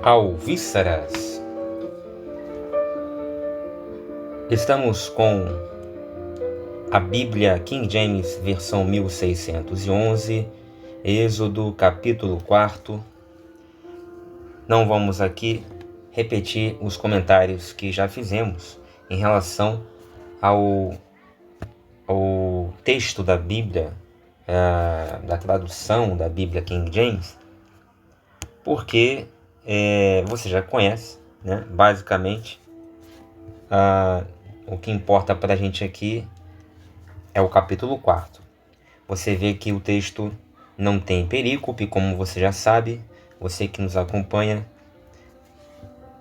Alvíceras. Estamos com a Bíblia King James, versão 1611, Êxodo, capítulo 4. Não vamos aqui repetir os comentários que já fizemos em relação ao texto da Bíblia, da tradução da Bíblia King James, porque você já conhece, né? Basicamente, o que importa para a gente aqui é o capítulo 4. Você vê que o texto não tem perícope, como você já sabe, você que nos acompanha.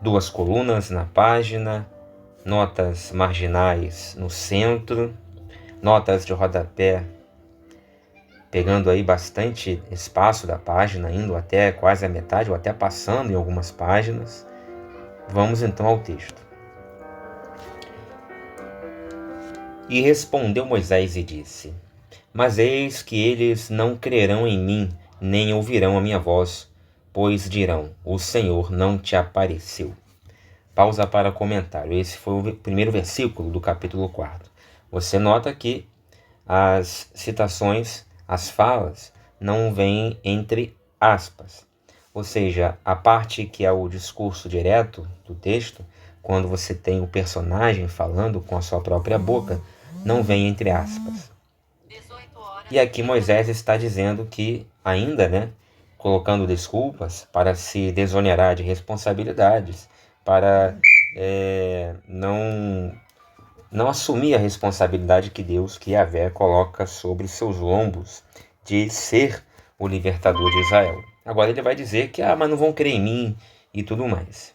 2 colunas na página, notas marginais no centro, notas de rodapé pegando aí bastante espaço da página, indo até quase a metade ou até passando em algumas páginas. Vamos então ao texto. E respondeu Moisés e disse: Mas eis que eles não crerão em mim, nem ouvirão a minha voz, pois dirão: o Senhor não te apareceu. Pausa para comentário. Esse foi o primeiro versículo do capítulo 4. Você nota que as citações, as falas, não vêm entre aspas. Ou seja, a parte que é o discurso direto do texto, quando você tem o personagem falando com a sua própria boca, não vem entre aspas. E aqui Moisés está dizendo que ainda, né, colocando desculpas para se desonerar de responsabilidades, para não assumir a responsabilidade que Deus, que Yahvé, coloca sobre seus lombos de ser o libertador de Israel. Agora ele vai dizer que, mas não vão crer em mim e tudo mais.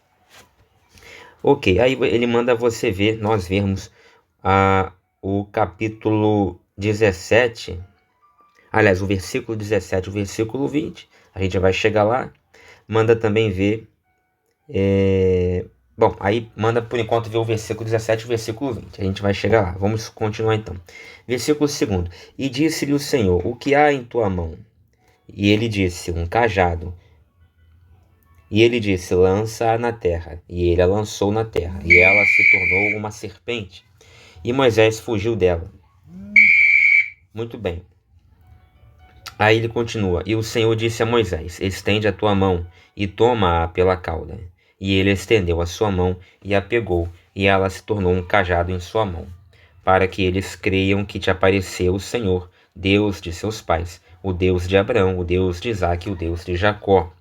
Ok, aí ele manda você ver, nós vermos o capítulo 17, aliás, o versículo 17 e o versículo 20, a gente vai chegar lá. Manda também ver, bom, aí manda por enquanto ver o versículo 17 e o versículo 20, a gente vai chegar lá, vamos continuar então. Versículo 2: E disse-lhe o Senhor: o que há em tua mão? E ele disse: um cajado. E ele disse: lança-a na terra. E ele a lançou na terra, e ela se tornou uma serpente. E Moisés fugiu dela. Muito bem. Aí ele continua: e o Senhor disse a Moisés: estende a tua mão e toma-a pela cauda. E ele estendeu a sua mão e a pegou, e ela se tornou um cajado em sua mão, para que eles creiam que te apareceu o Senhor, Deus de seus pais, o Deus de Abraão, o Deus de Isaque, o Deus de Jacó.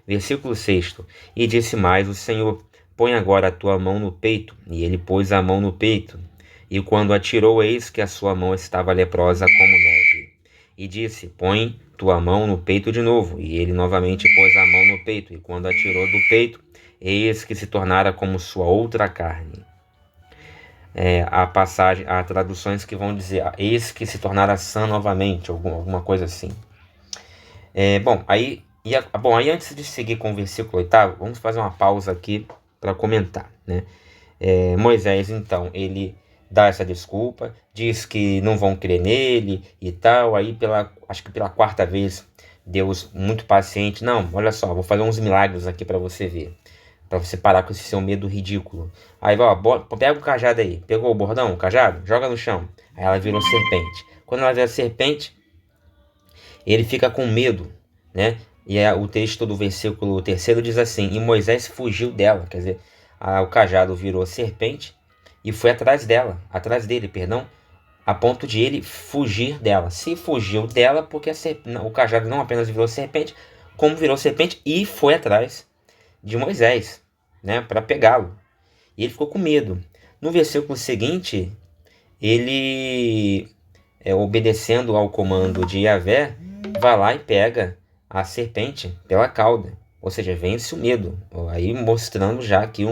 Versículo 6: E disse mais o Senhor: põe agora a tua mão no peito. E ele pôs a mão no peito. E quando atirou, eis que a sua mão estava leprosa como neve. E disse: põe tua mão no peito de novo. E ele novamente pôs a mão no peito. E quando atirou do peito, eis que se tornara como sua outra carne. Há traduções que vão dizer: eis que se tornara sã novamente, alguma coisa assim. Aí antes de seguir com o versículo 8, vamos fazer uma pausa aqui para comentar, né? Moisés, então, ele dá essa desculpa, diz que não vão crer nele e tal. Aí, acho que pela 4ª vez, Deus, muito paciente: não, olha só, vou fazer uns milagres aqui para você ver, para você parar com esse seu medo ridículo. Aí, pega o cajado aí. Pegou o bordão, o cajado? Joga no chão. Aí ela virou serpente. Quando ela vira serpente, ele fica com medo, né? E o texto do versículo 3 diz assim: e Moisés fugiu dela. Quer dizer, o cajado virou serpente e foi atrás dele, a ponto de ele fugir dela. Se fugiu dela, porque o cajado não apenas virou serpente, como virou serpente e foi atrás de Moisés, né, para pegá-lo. E ele ficou com medo. No versículo seguinte, ele, obedecendo ao comando de Yahvé, vai lá e pega a serpente pela cauda, ou seja, vence o medo, aí mostrando já aqui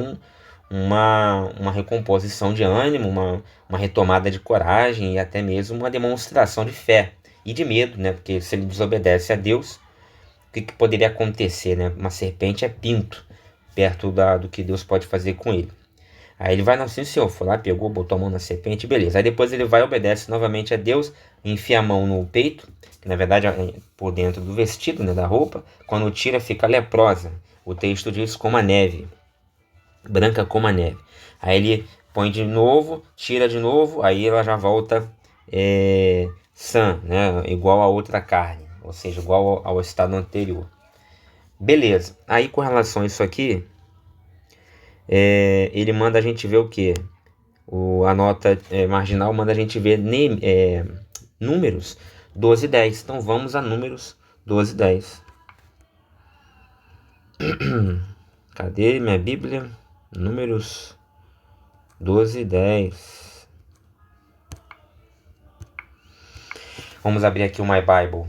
uma recomposição de ânimo, uma retomada de coragem e até mesmo uma demonstração de fé e de medo, né? Porque se ele desobedece a Deus, o que poderia acontecer, né? Uma serpente é pinto perto do que Deus pode fazer com ele. Aí ele vai, não, sim, senhor, foi lá, pegou, botou a mão na serpente, beleza. Aí depois ele vai, obedece novamente a Deus, enfia a mão no peito, que na verdade é por dentro do vestido, né, da roupa. Quando tira, fica leprosa. O texto diz como a neve, branca como a neve. Aí ele põe de novo, tira de novo, aí ela já volta sã, né, igual a outra carne, ou seja, igual ao estado anterior. Beleza, aí com relação a isso aqui, ele manda a gente ver o que? A nota marginal manda a gente ver números 12 e 10. Então vamos a números 12 e 10. Cadê minha Bíblia? Números 12 e 10. Vamos abrir aqui o My Bible.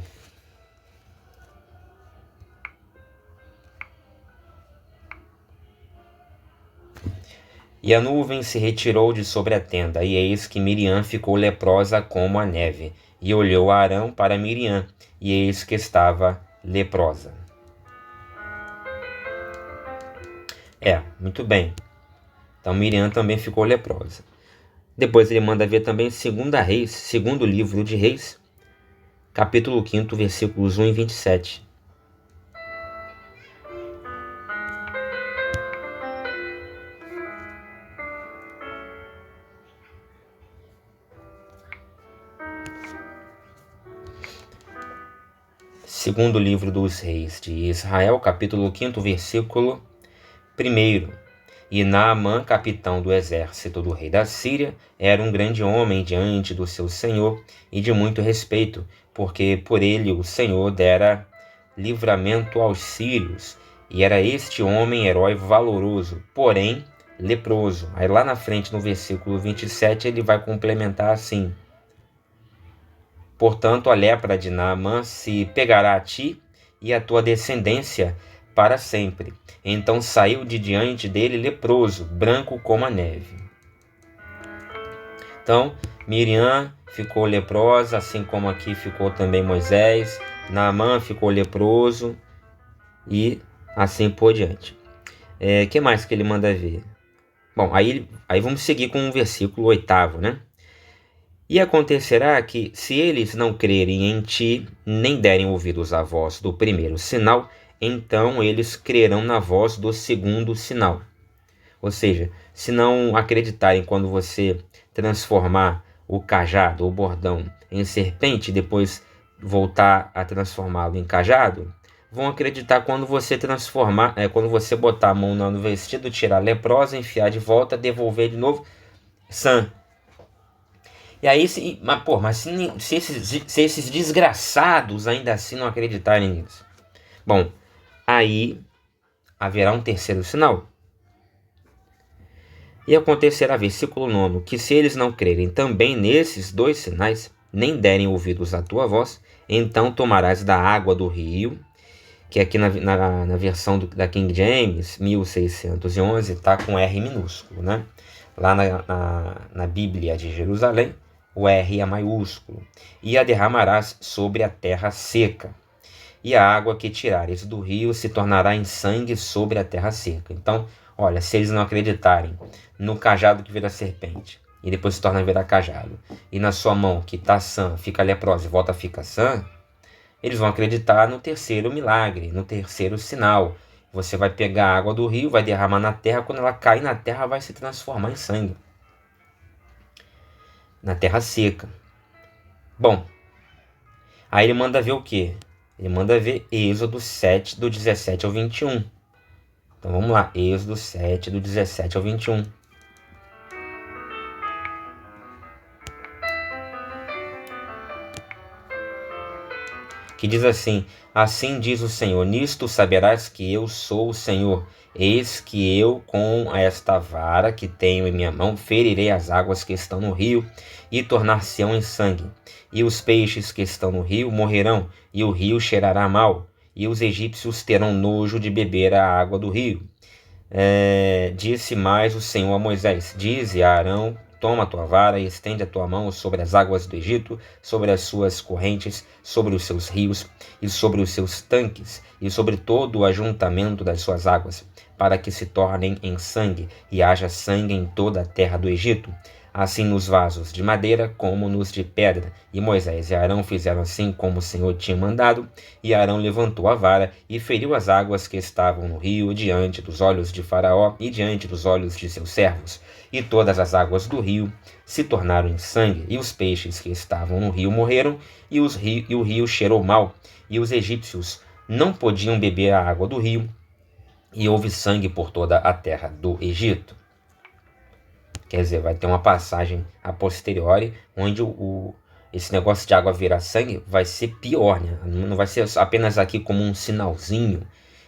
E a nuvem se retirou de sobre a tenda, e eis que Miriam ficou leprosa como a neve. E olhou Arão para Miriam, e eis que estava leprosa. Muito bem. Então Miriam também ficou leprosa. Depois ele manda ver também 2 Reis, segundo livro de Reis, capítulo 5, versículos 1 e 27. Segundo livro dos Reis de Israel, capítulo 5, versículo 1. E Naamã, capitão do exército do rei da Síria, era um grande homem diante do seu senhor e de muito respeito, porque por ele o Senhor dera livramento aos sírios, e era este homem herói valoroso, porém leproso. Aí lá na frente, no versículo 27, ele vai complementar assim: portanto, a lepra de Naamã se pegará a ti e a tua descendência para sempre. Então saiu de diante dele leproso, branco como a neve. Então, Miriam ficou leprosa, assim como aqui ficou também Moisés. Naamã ficou leproso e assim por diante. Que mais que ele manda ver? Bom, aí vamos seguir com o versículo 8, né? E acontecerá que, se eles não crerem em ti, nem derem ouvidos à voz do primeiro sinal, então eles crerão na voz do segundo sinal. Ou seja, se não acreditarem quando você transformar o cajado ou bordão em serpente e depois voltar a transformá-lo em cajado, vão acreditar quando você quando você botar a mão no vestido, tirar a leprosa, enfiar de volta, devolver de novo, sã. E aí, se esses desgraçados ainda assim não acreditarem nisso, bom, aí haverá um terceiro sinal. E acontecerá, versículo 9, que se eles não crerem também nesses 2 sinais, nem derem ouvidos à tua voz, então tomarás da água do rio, que aqui na versão da King James, 1611, está com R minúsculo, né? Lá na Bíblia de Jerusalém, o R é maiúsculo. E a derramarás sobre a terra seca. E a água que tirares do rio se tornará em sangue sobre a terra seca. Então, olha, se eles não acreditarem no cajado que vira serpente, e depois se torna a virar cajado, e na sua mão que está sã, fica leprosa e volta a ficar sã, eles vão acreditar no terceiro milagre, no terceiro sinal. Você vai pegar a água do rio, vai derramar na terra, quando ela cair na terra vai se transformar em sangue. Na terra seca. Bom, aí ele manda ver o quê? Ele manda ver Êxodo 7, do 17 ao 21. Então vamos lá, Êxodo 7, do 17 ao 21. Que diz assim: assim diz o Senhor, nisto saberás que eu sou o Senhor. Eis que eu, com esta vara que tenho em minha mão, ferirei as águas que estão no rio, e tornar-se-ão em sangue. E os peixes que estão no rio morrerão, e o rio cheirará mal, e os egípcios terão nojo de beber a água do rio. Disse mais o Senhor a Moisés: dize a Arão toma a tua vara e estende a tua mão sobre as águas do Egito, sobre as suas correntes, sobre os seus rios e sobre os seus tanques e sobre todo o ajuntamento das suas águas, para que se tornem em sangue e haja sangue em toda a terra do Egito, assim nos vasos de madeira como nos de pedra. E Moisés e Arão fizeram assim como o Senhor tinha mandado, e Arão levantou a vara e feriu as águas que estavam no rio diante dos olhos de Faraó e diante dos olhos de seus servos. E todas as águas do rio se tornaram em sangue, e os peixes que estavam no rio morreram, e o rio cheirou mal, e os egípcios não podiam beber a água do rio, e houve sangue por toda a terra do Egito. Quer dizer, vai ter uma passagem a posteriori, onde esse negócio de água virar sangue vai ser pior, né? Não vai ser apenas aqui como um sinalzinho,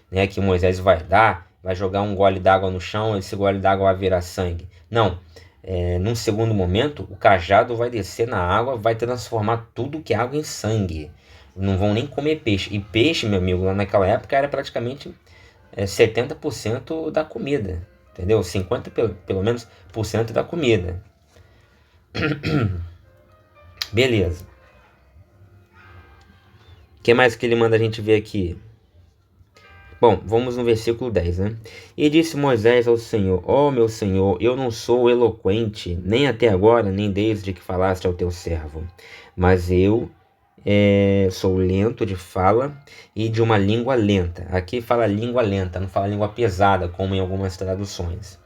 né, que Moisés vai dar, vai jogar um gole d'água no chão, esse gole d'água vai virar sangue. Não, num segundo momento, o cajado vai descer na água, vai transformar tudo que é água em sangue. Não vão nem comer peixe. E peixe, meu amigo, lá naquela época era praticamente 70% da comida. Entendeu? 50 pelo menos por cento da comida. Beleza. O que mais que ele manda a gente ver aqui? Bom, vamos no versículo 10, né? E disse Moisés ao Senhor: Ó meu Senhor, eu não sou eloquente, nem até agora, nem desde que falaste ao teu servo. Mas eu sou lento de fala e de uma língua lenta. Aqui fala língua lenta, não fala língua pesada, como em algumas traduções.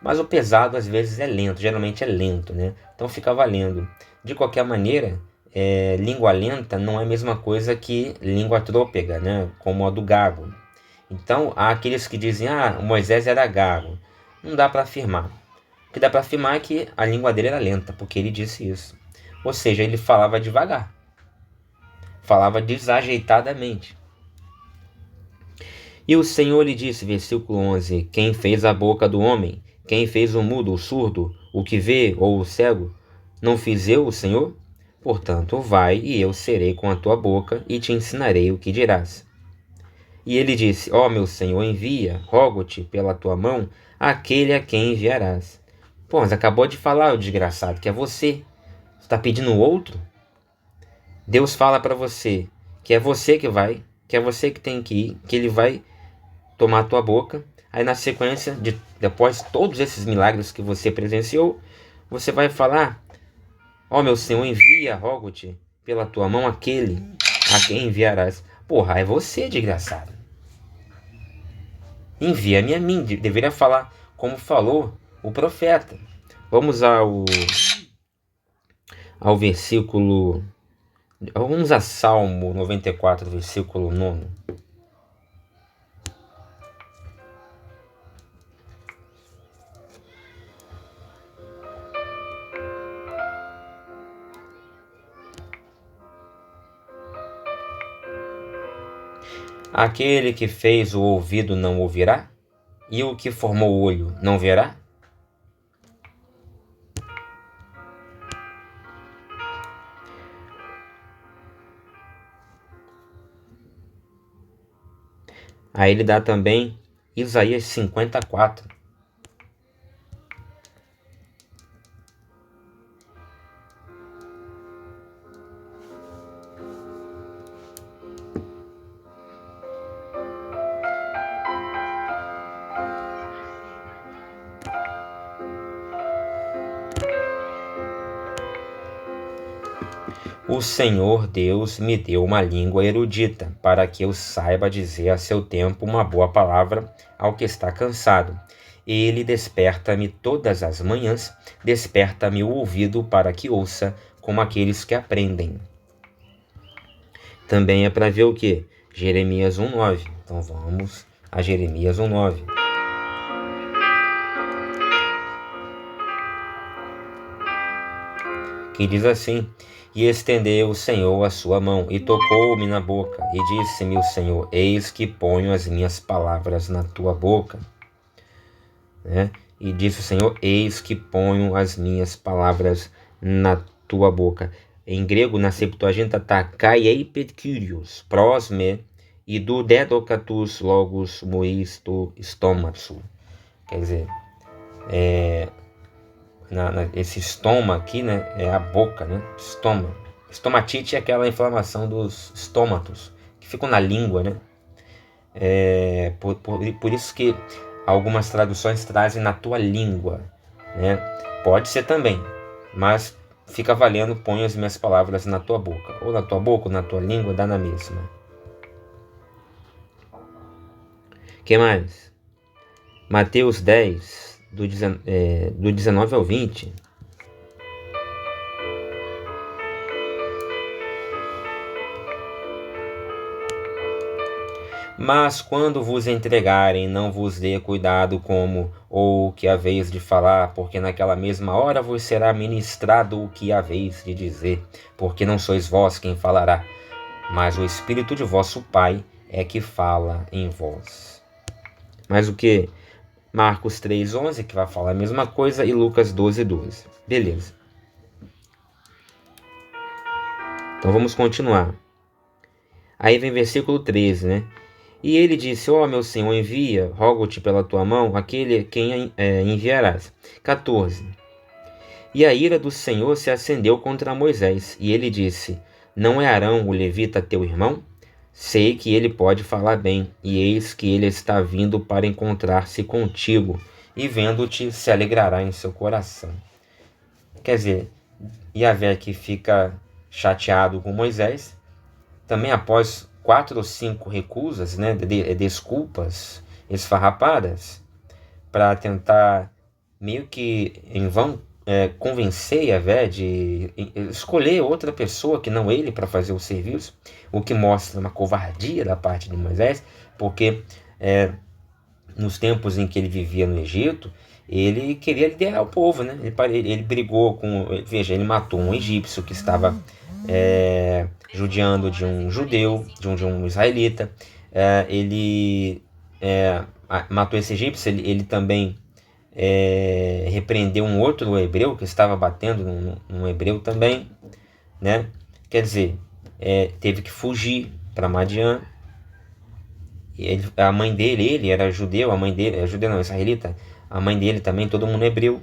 Mas o pesado às vezes é lento, geralmente é lento, né? Então fica valendo. De qualquer maneira, língua lenta não é a mesma coisa que língua trôpega, né? Como a do gago. Então há aqueles que dizem, Moisés era gago. Não dá para afirmar. O que dá para afirmar é que a língua dele era lenta, porque ele disse isso. Ou seja, ele falava devagar. Falava desajeitadamente. E o Senhor lhe disse, versículo 11, quem fez a boca do homem? Quem fez o mudo, o surdo, o que vê ou o cego? Não fiz eu, o Senhor? Portanto, vai e eu serei com a tua boca e te ensinarei o que dirás. E ele disse, ó meu Senhor, envia, rogo-te pela tua mão, aquele a quem enviarás. Pô, mas acabou de falar, o desgraçado, que é você. Você está pedindo outro? Deus fala para você que é você que vai, que é você que tem que ir, que ele vai tomar a tua boca. Aí na sequência, depois de todos esses milagres que você presenciou, você vai falar, ó meu Senhor, envia, rogo-te, pela tua mão aquele a quem enviarás. Porra, é você, desgraçado. Envia-me a mim, deveria falar como falou o profeta. Vamos ao versículo... Vamos a Salmo 94, versículo 9. Aquele que fez o ouvido não ouvirá? E o que formou o olho não verá? Aí ele dá também Isaías 54. O Senhor Deus me deu uma língua erudita, para que eu saiba dizer a seu tempo uma boa palavra ao que está cansado. Ele desperta-me todas as manhãs, desperta-me o ouvido para que ouça, como aqueles que aprendem. Também é para ver o que? Jeremias 1,9. Então vamos a Jeremias 1,9. Que diz assim: E estendeu o Senhor a sua mão, e tocou-me na boca, e disse-me o Senhor, eis que ponho as minhas palavras na tua boca. Né? E disse o Senhor, eis que ponho as minhas palavras na tua boca. Em grego, na Septuaginta, está kaiei pedkyrios, prosme, e do dedocatus logos moisto stomaxo. Quer dizer, esse estômago aqui, né, é a boca, né, estômago. Estomatite é aquela inflamação dos estômatos que ficam na língua, né? Por isso que algumas traduções trazem na tua língua, né? Pode ser também, mas fica valendo, põe as minhas palavras na tua boca. Ou na tua boca ou na tua língua, dá na mesma. Que mais? Mateus 10, do 19 ao 20. Mas quando vos entregarem, não vos dê cuidado como ou que haveis de falar, porque naquela mesma hora vos será ministrado o que haveis de dizer, porque não sois vós quem falará, mas o Espírito de vosso Pai é que fala em vós. Mas o que? Marcos 3,11, que vai falar a mesma coisa, e Lucas 12,12. Beleza. Então vamos continuar. Aí vem versículo 13, né? E ele disse, ó meu Senhor, envia, rogo-te pela tua mão, aquele quem enviarás. 14. E a ira do Senhor se acendeu contra Moisés, e ele disse, não é Arão o levita teu irmão? Sei que ele pode falar bem, e eis que ele está vindo para encontrar-se contigo, e vendo-te se alegrará em seu coração. Quer dizer, Yahvé que fica chateado com Moisés, também após 4 ou 5 recusas, né, desculpas esfarrapadas, para tentar meio que em vão convencer Yahvé de escolher outra pessoa que não ele para fazer o serviço, o que mostra uma covardia da parte de Moisés, porque nos tempos em que ele vivia no Egito, ele queria liderar o povo, né? Ele brigou com, veja, ele matou um egípcio que estava judiando de um judeu, de um israelita. Ele matou esse egípcio. Ele também repreendeu um outro hebreu que estava batendo num hebreu também, né? Quer dizer, teve que fugir para Madian. A mãe dele, ele era judeu, a mãe dele, judeu não, israelita, a mãe dele também, todo mundo hebreu.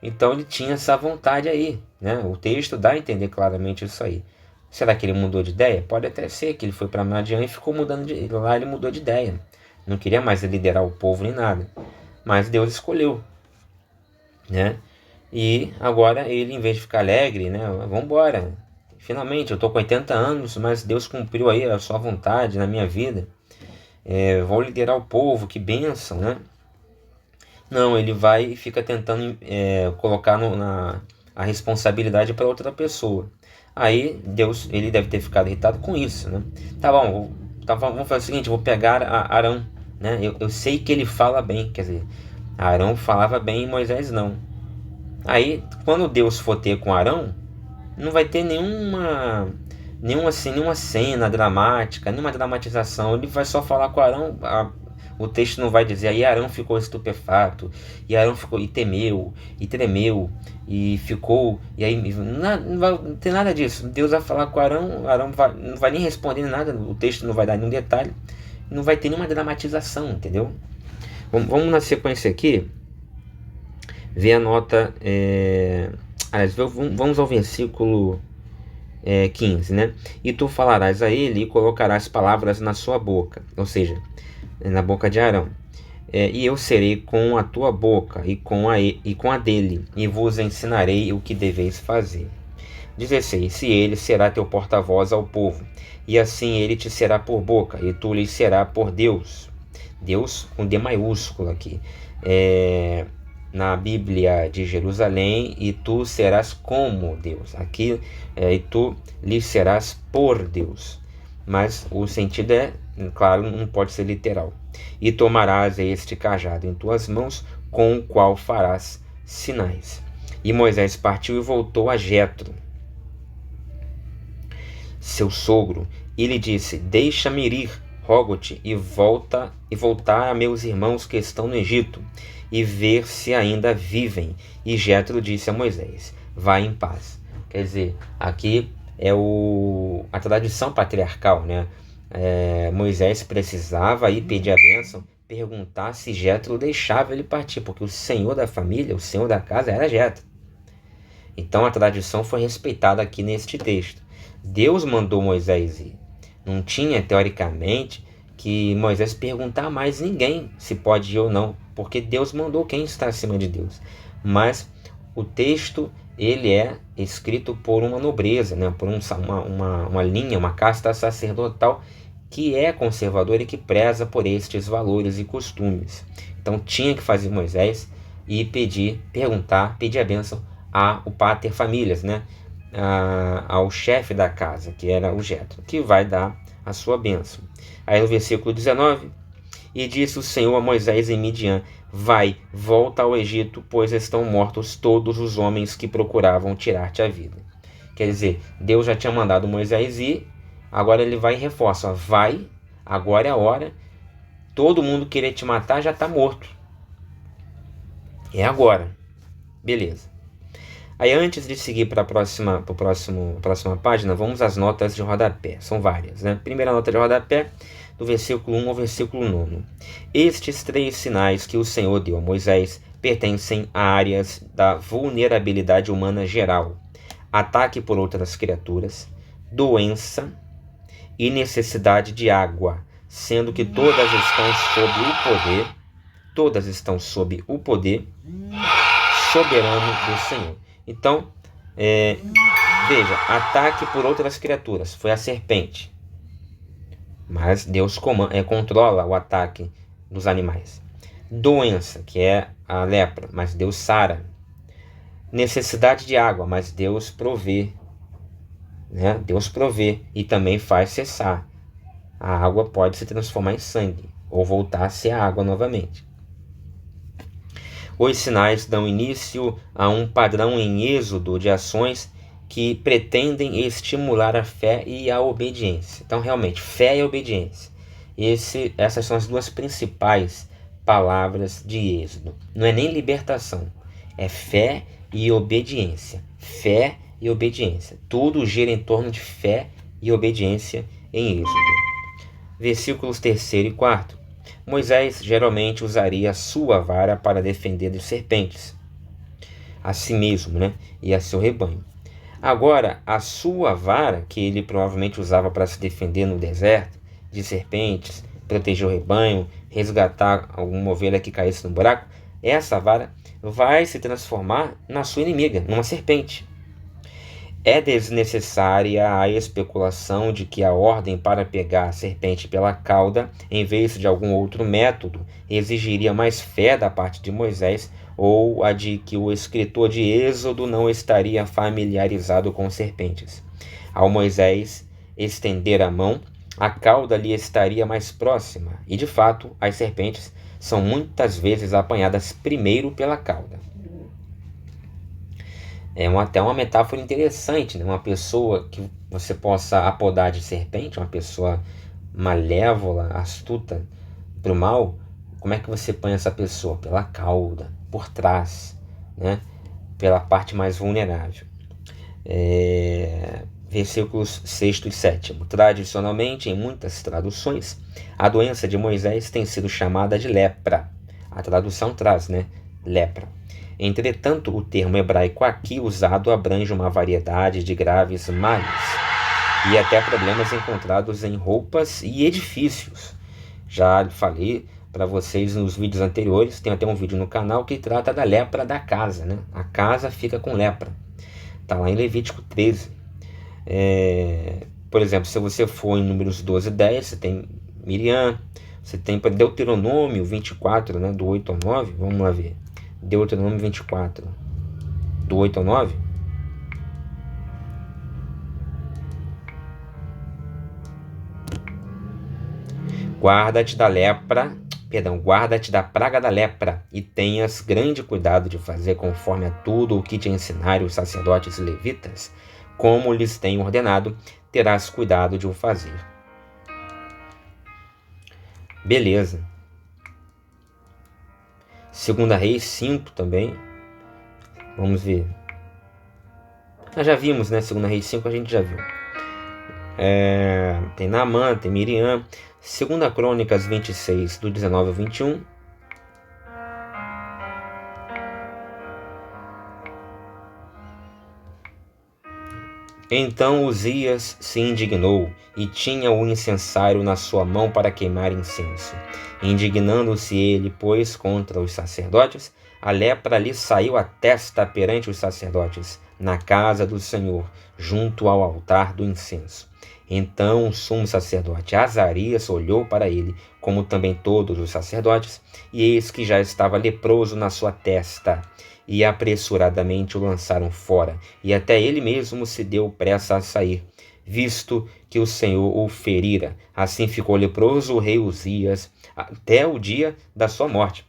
Então ele tinha essa vontade aí, né? O texto dá a entender claramente isso aí. Será que ele mudou de ideia? Pode até ser que ele foi para Madian e ficou mudando lá ele mudou de ideia. Não queria mais liderar o povo nem nada. Mas Deus escolheu, né? E agora ele, em vez de ficar alegre, né? Vamos embora. Finalmente, eu tô com 80 anos, mas Deus cumpriu aí a sua vontade na minha vida. Vou liderar o povo, que bênção, né? Não, ele vai e fica tentando colocar a responsabilidade para outra pessoa. Aí Deus, ele deve ter ficado irritado com isso, né? Tá bom, vamos fazer o seguinte, vou pegar Arão, né? Eu sei que ele fala bem, quer dizer, Arão falava bem e Moisés não. Aí, quando Deus for ter com Arão, não vai ter nenhuma cena dramática, nenhuma dramatização. Ele vai só falar com Arão. O texto não vai dizer, aí Arão ficou estupefato, e Arão ficou e temeu, e tremeu, e ficou, e aí não vai ter nada disso. Deus vai falar com Arão, Arão não vai nem responder nada, o texto não vai dar nenhum detalhe, não vai ter nenhuma dramatização, entendeu? Vamos na sequência aqui, ver a nota, vamos ao versículo 15, né? E tu falarás a ele e colocarás palavras na sua boca, ou seja, na boca de Arão. E eu serei com a tua boca e com a dele, e vos ensinarei o que deveis fazer. 16. Se ele será teu porta-voz ao povo, e assim ele te será por boca, e tu lhe será por Deus. Deus com D maiúsculo aqui. Na Bíblia de Jerusalém, e tu serás como Deus. Aqui, e tu lhe serás por Deus. Mas o sentido claro, não pode ser literal. E tomarás este cajado em tuas mãos, com o qual farás sinais. E Moisés partiu e voltou a Jetro, seu sogro, e lhe disse, deixa-me ir, rogo-te, e voltar a meus irmãos que estão no Egito, e ver se ainda vivem. E Jetro disse a Moisés, vai em paz. Quer dizer, aqui é a tradição patriarcal, né? Moisés precisava ir pedir a bênção perguntar se Jetro deixava ele partir, porque o senhor da família, o senhor da casa era Jetro. Então a tradição foi respeitada aqui neste texto. Deus mandou Moisés ir. Não tinha, teoricamente, que Moisés perguntar a mais ninguém se pode ir ou não, porque Deus mandou quem está acima de Deus. Mas o texto, ele é escrito por uma nobreza, né? Por uma linha, uma casta sacerdotal que é conservadora e que preza por estes valores e costumes. Então tinha que fazer Moisés e pedir a bênção ao pater familias, né? Ao chefe da casa, que era o Jetro, que vai dar a sua bênção. Aí no versículo 19, e disse o Senhor a Moisés em Midian: vai, volta ao Egito, pois estão mortos todos os homens que procuravam tirar-te a vida. Quer dizer, Deus já tinha mandado Moisés ir, agora ele vai e reforça: vai, agora é a hora, todo mundo querer te matar já está morto. É agora. Beleza. Aí antes de seguir para a próxima página, vamos às notas de rodapé. São várias, né? Primeira nota de rodapé, do versículo 1 ao versículo 9. Estes 3 sinais que o Senhor deu a Moisés pertencem a áreas da vulnerabilidade humana geral: ataque por outras criaturas, doença e necessidade de água, sendo que todas estão sob o poder soberano do Senhor. Então, veja, ataque por outras criaturas, foi a serpente. Mas Deus controla o ataque dos animais. Doença, que é a lepra, mas Deus sara. Necessidade de água, mas Deus provê. Né? Deus provê e também faz cessar. A água pode se transformar em sangue ou voltar a ser água novamente. Os sinais dão início a um padrão em êxodo de ações que pretendem estimular a fé e a obediência. Então, realmente, fé e obediência. Essas são as duas principais palavras de êxodo. Não é nem libertação, é fé e obediência. Fé e obediência. Tudo gira em torno de fé e obediência em êxodo. Versículos 3º e 4º. Moisés geralmente usaria a sua vara para defender de serpentes, a si mesmo, né? E a seu rebanho. Agora, a sua vara, que ele provavelmente usava para se defender no deserto, de serpentes, proteger o rebanho, resgatar alguma ovelha que caísse no buraco, essa vara vai se transformar na sua inimiga, numa serpente. É desnecessária a especulação de que a ordem para pegar a serpente pela cauda, em vez de algum outro método, exigiria mais fé da parte de Moisés, ou a de que o escritor de Êxodo não estaria familiarizado com serpentes. Ao Moisés estender a mão, a cauda lhe estaria mais próxima, e de fato as serpentes são muitas vezes apanhadas primeiro pela cauda. É até uma metáfora interessante, né? Uma pessoa que você possa apodar de serpente, uma pessoa malévola, astuta para o mal, como é que você põe essa pessoa? Pela cauda, por trás, né? Pela parte mais vulnerável. Versículos 6º e 7º. Tradicionalmente, em muitas traduções, a doença de Moisés tem sido chamada de lepra. A tradução traz, né? Lepra. Entretanto, o termo hebraico aqui usado abrange uma variedade de graves males e até problemas encontrados em roupas e edifícios. Já falei para vocês nos vídeos anteriores, tem até um vídeo no canal que trata da lepra da casa, né? A casa fica com lepra. Está lá em Levítico 13. Por exemplo, se você for em Números 12:10, você tem Miriam, você tem Deuteronômio 24, né? Do 8 ao 9, vamos lá ver. Deuteronômio 24, do 8 ao 9. Guarda-te da praga da lepra, e tenhas grande cuidado de fazer conforme a tudo o que te ensinarem os sacerdotes levitas, como lhes tenho ordenado, terás cuidado de o fazer. Beleza. 2 Reis 5 também. Vamos ver. Nós já vimos, né? 2 Reis 5 a gente já viu. Tem Naamã, tem Miriam. 2 Crônicas 26, do 19 ao 21. Então Uzias se indignou e tinha o incensário na sua mão para queimar incenso. Indignando-se ele, pois, contra os sacerdotes, a lepra lhe saiu à testa perante os sacerdotes, na casa do Senhor, junto ao altar do incenso. Então o sumo sacerdote Azarias olhou para ele, como também todos os sacerdotes, e eis que já estava leproso na sua testa. E apressuradamente o lançaram fora, e até ele mesmo se deu pressa a sair, visto que o Senhor o ferira. Assim ficou leproso o rei Uzias até o dia da sua morte.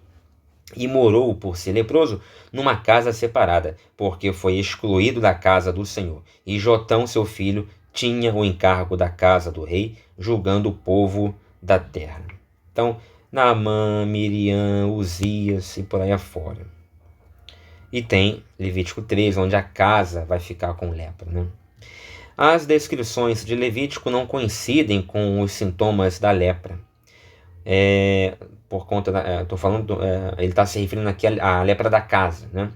E morou, por ser leproso, numa casa separada, porque foi excluído da casa do Senhor. E Jotão, seu filho, tinha o encargo da casa do rei, julgando o povo da terra. Então, Naamã, Miriam, Uzias e por aí afora. E tem Levítico 3, onde a casa vai ficar com lepra, né? As descrições de Levítico não coincidem com os sintomas da lepra. Por conta da, tô falando, ele está se referindo aqui à lepra da casa, né?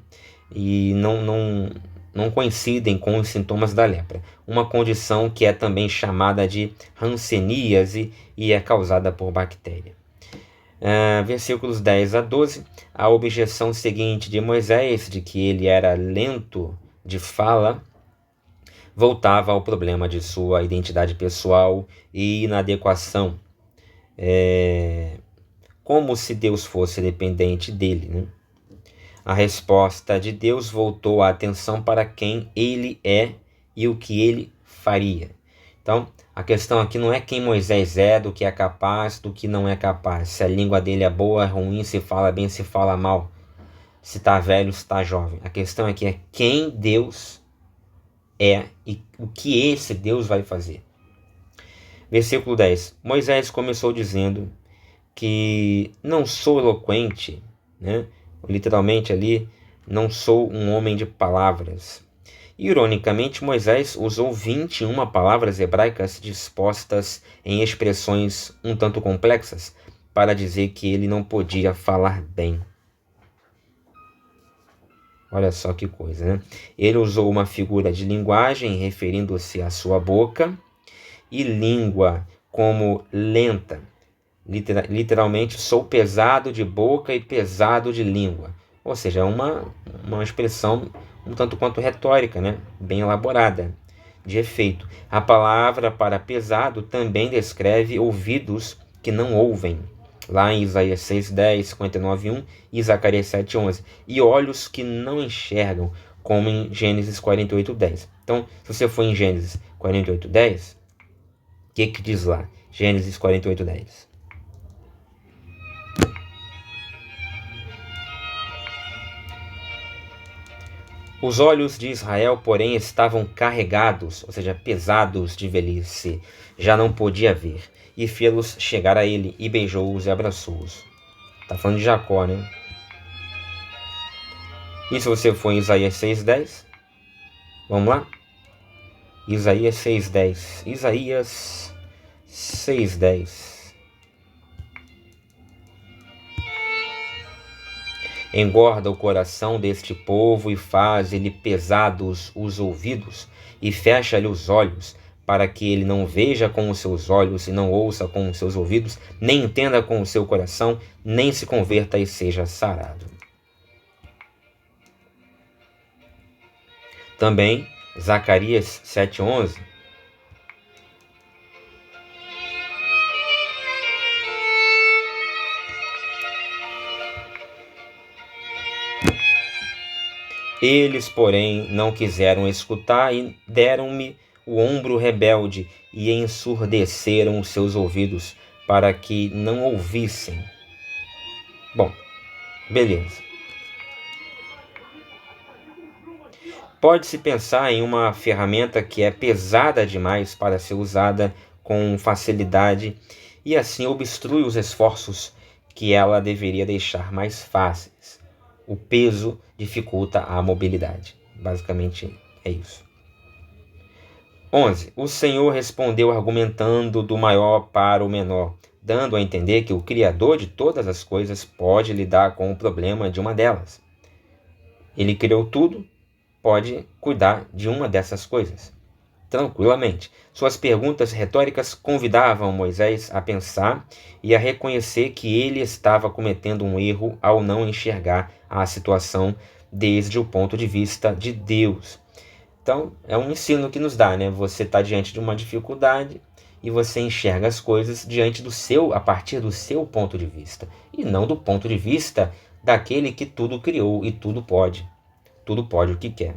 E não coincidem com os sintomas da lepra. Uma condição que é também chamada de hanseníase e é causada por bactéria. Versículos 10 a 12, a objeção seguinte de Moisés, de que ele era lento de fala, voltava ao problema de sua identidade pessoal e inadequação, como se Deus fosse dependente dele, né? A resposta de Deus voltou a atenção para quem ele é e o que ele faria. Então, a questão aqui não é quem Moisés é, do que é capaz, do que não é capaz. Se a língua dele é boa, é ruim, se fala bem, se fala mal. Se está velho, se está jovem. A questão aqui é quem Deus é e o que esse Deus vai fazer. Versículo 10. Moisés começou dizendo que não sou eloquente, né? Literalmente ali, não sou um homem de palavras. Ironicamente, Moisés usou 21 palavras hebraicas dispostas em expressões um tanto complexas para dizer que ele não podia falar bem. Olha só que coisa, né? Ele usou uma figura de linguagem referindo-se à sua boca e língua como lenta. Literalmente, sou pesado de boca e pesado de língua. Ou seja, uma expressão um tanto quanto retórica, né? Bem elaborada, de efeito. A palavra para pesado também descreve ouvidos que não ouvem, lá em Isaías 6:10, 59:1 e Zacarias 7:11, e olhos que não enxergam, como em Gênesis 48:10. Então, se você for em Gênesis 48:10, o que diz lá? Gênesis 48:10. Os olhos de Israel, porém, estavam carregados, ou seja, pesados de velhice, já não podia ver, e fê-los chegar a ele, e beijou-os e abraçou-os. Está falando de Jacó, né? E se você for em Isaías 6:10, vamos lá? Isaías 6:10. Isaías 6:10. Engorda o coração deste povo e faz-lhe pesados os ouvidos e fecha-lhe os olhos, para que ele não veja com os seus olhos e não ouça com os seus ouvidos, nem entenda com o seu coração, nem se converta e seja sarado. Também Zacarias 7:11. Eles, porém, não quiseram escutar e deram-me o ombro rebelde e ensurdeceram os seus ouvidos para que não ouvissem. Bom, beleza. Pode-se pensar em uma ferramenta que é pesada demais para ser usada com facilidade e assim obstrui os esforços que ela deveria deixar mais fáceis. O peso dificulta a mobilidade. Basicamente é isso. 11. O Senhor respondeu argumentando do maior para o menor, dando a entender que o Criador de todas as coisas pode lidar com o problema de uma delas. Ele criou tudo, pode cuidar de uma dessas coisas tranquilamente. Suas perguntas retóricas convidavam Moisés a pensar e a reconhecer que ele estava cometendo um erro ao não enxergar a situação desde o ponto de vista de Deus. Então, é um ensino que nos dá, né? Você está diante de uma dificuldade e você enxerga as coisas a partir do seu ponto de vista, e não do ponto de vista daquele que tudo criou e tudo pode o que quer.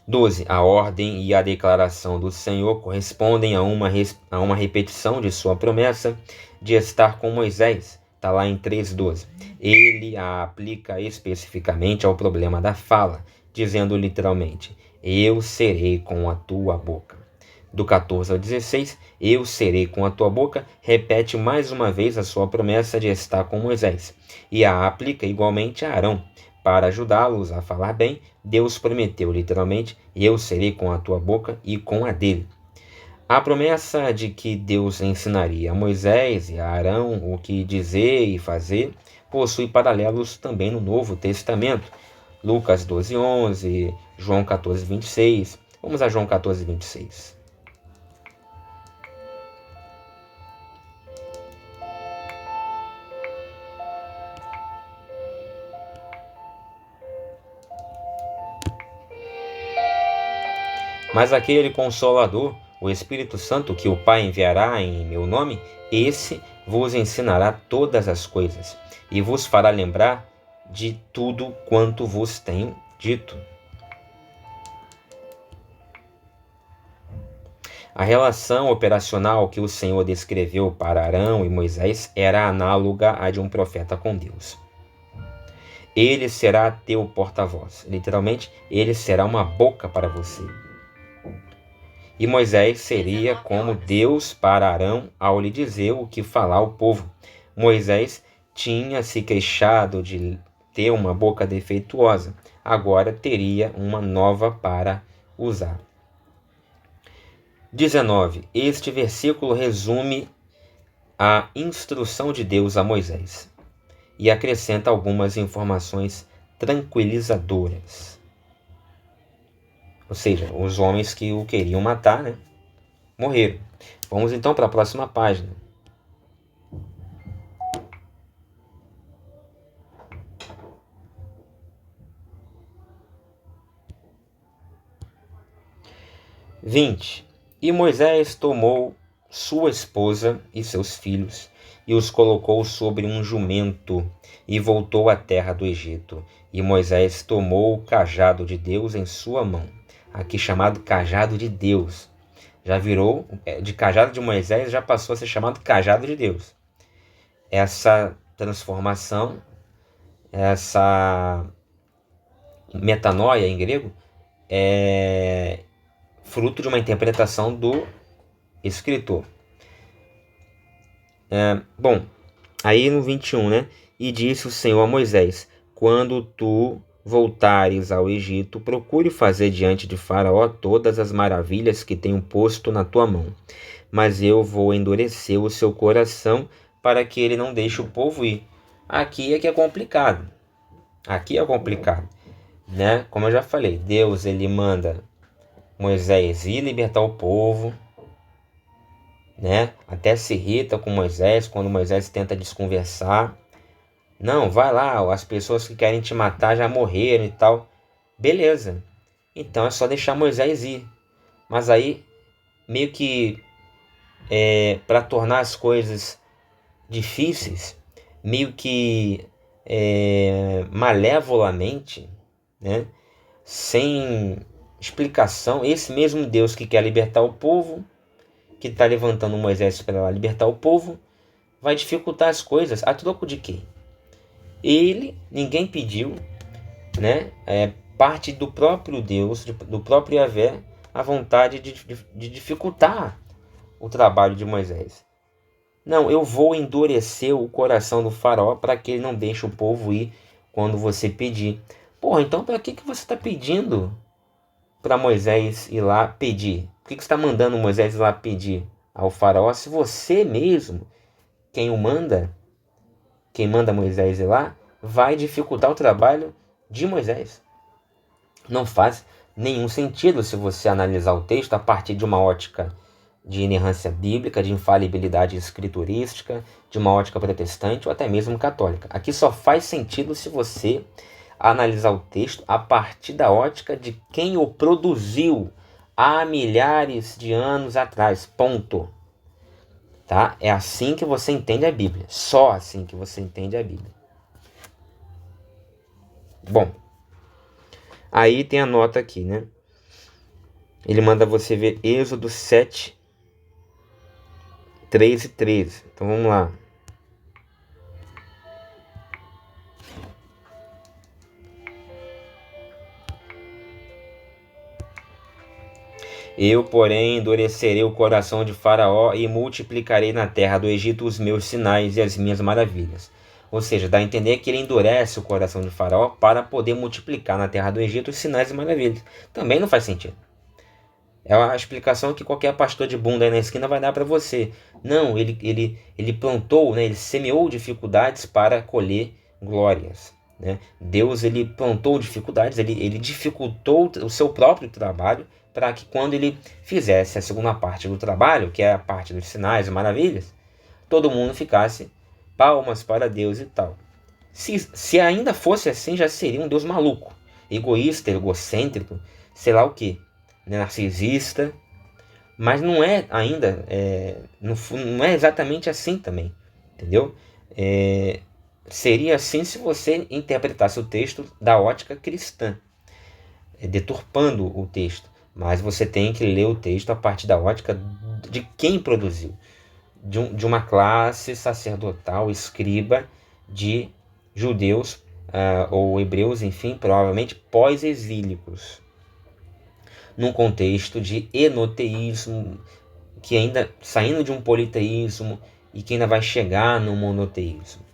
12. A ordem e a declaração do Senhor correspondem a uma repetição de sua promessa de estar com Moisés. Está lá em 3:12. Ele a aplica especificamente ao problema da fala, dizendo literalmente: eu serei com a tua boca. Do 14 ao 16, eu serei com a tua boca, repete mais uma vez a sua promessa de estar com Moisés, e a aplica igualmente a Arão. Para ajudá-los a falar bem, Deus prometeu literalmente: eu serei com a tua boca e com a dele. A promessa de que Deus ensinaria a Moisés e a Arão o que dizer e fazer possui paralelos também no Novo Testamento. Lucas 12:11, João 14:26. Vamos a João 14:26. Mas aquele Consolador, o Espírito Santo, que o Pai enviará em meu nome, esse vos ensinará todas as coisas e vos fará lembrar de tudo quanto vos tenho dito. A relação operacional que o Senhor descreveu para Arão e Moisés era análoga à de um profeta com Deus. Ele será teu porta-voz. Literalmente, ele será uma boca para você. E Moisés seria como Deus para Arão ao lhe dizer o que falar ao povo. Moisés tinha se queixado de ter uma boca defeituosa, agora teria uma nova para usar. 19. Este versículo resume a instrução de Deus a Moisés e acrescenta algumas informações tranquilizadoras. Ou seja, os homens que o queriam matar, né, morreram. Vamos então para a próxima página. E Moisés tomou sua esposa e seus filhos e os colocou sobre um jumento e voltou à terra do Egito. E Moisés tomou o cajado de Deus em sua mão. Aqui chamado cajado de Deus. Já virou, de cajado de Moisés, já passou a ser chamado cajado de Deus. Essa transformação, essa metanoia em grego, é fruto de uma interpretação do escritor. Bom, aí no 21, né? E disse o Senhor a Moisés: quando tu voltares ao Egito, procure fazer diante de Faraó todas as maravilhas que tenho posto na tua mão. Mas eu vou endurecer o seu coração para que ele não deixe o povo ir. Aqui é que é complicado. Né? Como eu já falei, Deus ele manda Moisés ir libertar o povo, né? Até se irrita com Moisés quando Moisés tenta desconversar. Não, vai lá, as pessoas que querem te matar já morreram e tal. Beleza. Então é só deixar Moisés ir. Mas aí, meio que para tornar as coisas difíceis, meio que malevolamente, né? Sem explicação, esse mesmo Deus que quer libertar o povo, que está levantando Moisés para libertar o povo, vai dificultar as coisas. A troco de quê? Ninguém pediu, né? Parte do próprio Deus, do próprio Yahvé, a vontade de dificultar o trabalho de Moisés. Não, eu vou endurecer o coração do faraó para que ele não deixe o povo ir quando você pedir. Porra, então para que você está pedindo para Moisés ir lá pedir? Por que você está mandando Moisés ir lá pedir ao faraó, se você mesmo, quem o manda, quem manda Moisés ir lá, vai dificultar o trabalho de Moisés? Não faz nenhum sentido se você analisar o texto a partir de uma ótica de inerrância bíblica, de infalibilidade escriturística, de uma ótica protestante ou até mesmo católica. Aqui só faz sentido se você analisar o texto a partir da ótica de quem o produziu há milhares de anos atrás. Ponto. Tá? É assim que você entende a Bíblia. Só assim que você entende a Bíblia. Bom, aí tem a nota aqui, né? Ele manda você ver Êxodo 7, 3 e 13. Então vamos lá. Eu, porém, endurecerei o coração de Faraó e multiplicarei na terra do Egito os meus sinais e as minhas maravilhas. Ou seja, dá a entender que ele endurece o coração de Faraó para poder multiplicar na terra do Egito os sinais e maravilhas. Também não faz sentido. É a explicação que qualquer pastor de bunda aí na esquina vai dar para você. Não, ele plantou, né, ele semeou dificuldades para colher glórias. Né? Deus ele plantou dificuldades, ele dificultou o seu próprio trabalho para que quando ele fizesse a segunda parte do trabalho, que é a parte dos sinais e maravilhas, todo mundo ficasse palmas para Deus e tal. Se ainda fosse assim, já seria um Deus maluco, egoísta, egocêntrico, sei lá o que, narcisista, mas não é ainda, não é exatamente assim também, entendeu? Seria assim se você interpretasse o texto da ótica cristã, deturpando o texto, mas você tem que ler o texto a partir da ótica de quem produziu, de uma classe sacerdotal, escriba de judeus ou hebreus, enfim, provavelmente pós-exílicos, num contexto de enoteísmo, que ainda saindo de um politeísmo e que ainda vai chegar no monoteísmo,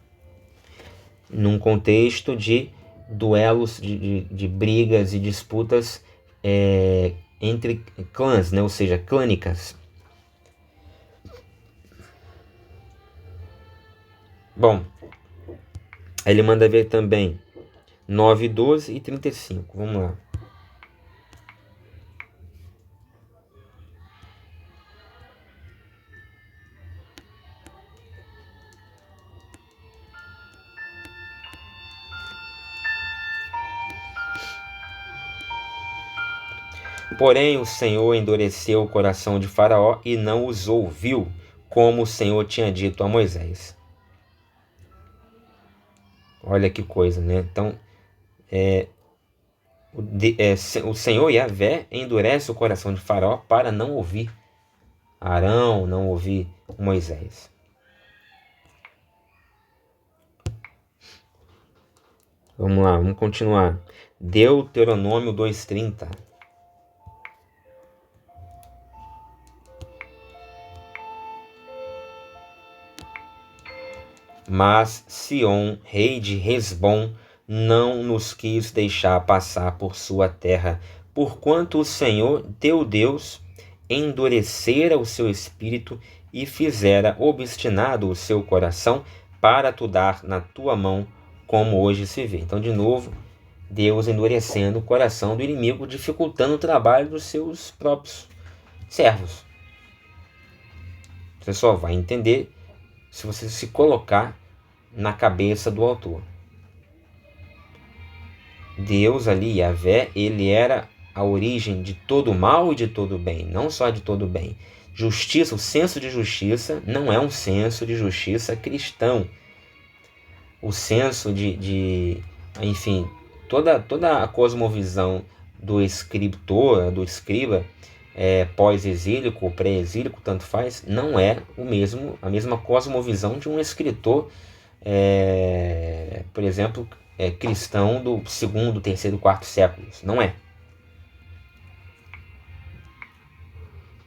num contexto de duelos, de brigas e disputas entre clãs, né? Ou seja, clânicas. Bom, aí ele manda ver também 9, 12 e 35. Vamos lá. Porém, o Senhor endureceu o coração de Faraó e não os ouviu, como o Senhor tinha dito a Moisés. Olha que coisa, né? Então, o Senhor Yahvé endurece o coração de Faraó para não ouvir Arão, não ouvir Moisés. Vamos lá, vamos continuar. Deuteronômio 2:30. Mas Sion, rei de Hesbom, não nos quis deixar passar por sua terra, porquanto o Senhor, teu Deus, endurecera o seu espírito e fizera obstinado o seu coração para tu dar na tua mão, como hoje se vê. Então, de novo, Deus endurecendo o coração do inimigo, dificultando o trabalho dos seus próprios servos. Você só vai entender se você se colocar na cabeça do autor. Deus ali, Yahvé, ele era a origem de todo o mal e de todo o bem, não só de todo o bem. Justiça, o senso de justiça não é um senso de justiça cristão. O senso enfim, toda a cosmovisão do escritor, do escriba, pós-exílico ou pré-exílico, tanto faz, não é a mesma cosmovisão de um escritor, por exemplo, cristão do segundo, terceiro, quarto séculos. Não é.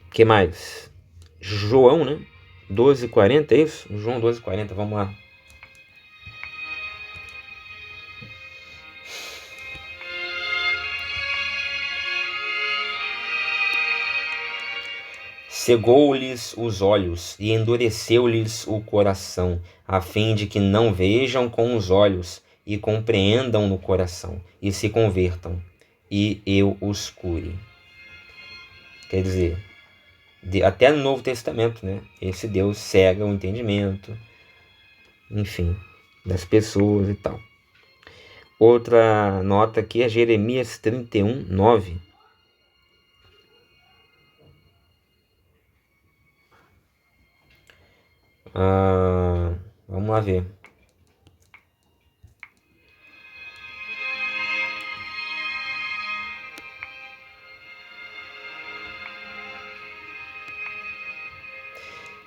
O que mais? João, né? 12:40, é isso? João 12:40, vamos lá. cegou-lhes os olhos e endureceu-lhes o coração, a fim de que não vejam com os olhos e compreendam no coração e se convertam, e eu os cure. Quer dizer, até no Novo Testamento, né? Esse Deus cega o entendimento, enfim, das pessoas e tal. Outra nota aqui é Jeremias 31, 9. Vamos lá ver.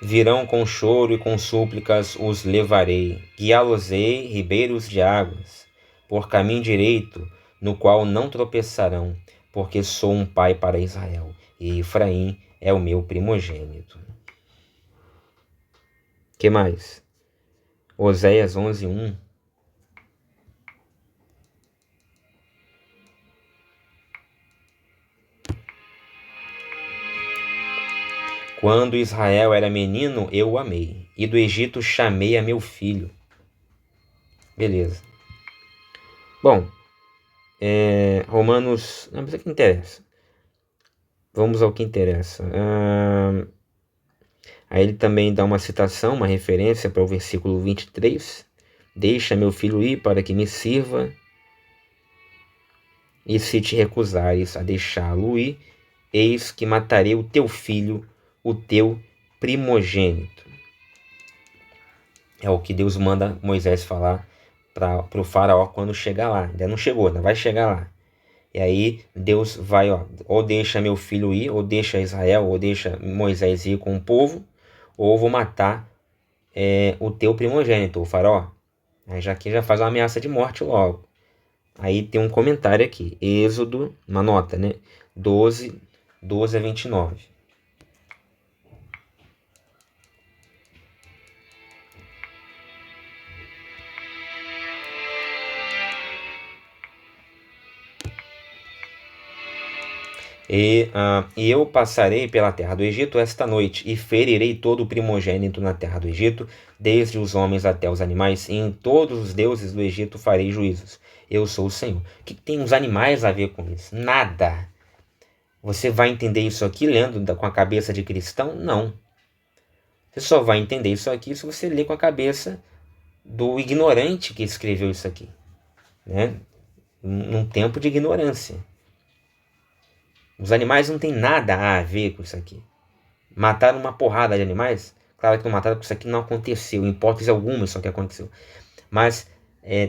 Virão com choro e com súplicas os levarei, guiá-los-ei ribeiros de águas, por caminho direito, no qual não tropeçarão, porque sou um pai para Israel, e Efraim é o meu primogênito. Que mais? Oséias 11, 1. Quando Israel era menino, eu o amei, e do Egito chamei a meu filho. Beleza. Bom, Romanos... Não, mas é que interessa. Vamos ao que interessa. Aí ele também dá uma citação, uma referência para o versículo 23. Deixa meu filho ir para que me sirva, e se te recusares a deixá-lo ir, eis que matarei o teu filho, o teu primogênito. É o que Deus manda Moisés falar para o faraó quando chegar lá. Ainda não chegou, ainda vai chegar lá. E aí Deus vai, ou deixa meu filho ir, ou deixa Israel, ou deixa Moisés ir com o povo, ou vou matar o teu primogênito, o faraó. Aí já faz uma ameaça de morte logo. Aí tem um comentário aqui, Êxodo, uma nota, né? 12 a 29. E eu passarei pela terra do Egito esta noite, e ferirei todo o primogênito na terra do Egito, desde os homens até os animais, e em todos os deuses do Egito farei juízos. Eu sou o Senhor. O que tem os animais a ver com isso? Nada. Você vai entender isso aqui lendo com a cabeça de cristão? Não. Você só vai entender isso aqui se você ler com a cabeça do ignorante que escreveu isso aqui, né? Num tempo de ignorância. Os animais não têm nada a ver com isso aqui. Mataram uma porrada de animais? Claro que não mataram porque isso aqui não aconteceu. Em hipótese alguma isso aqui aconteceu. Mas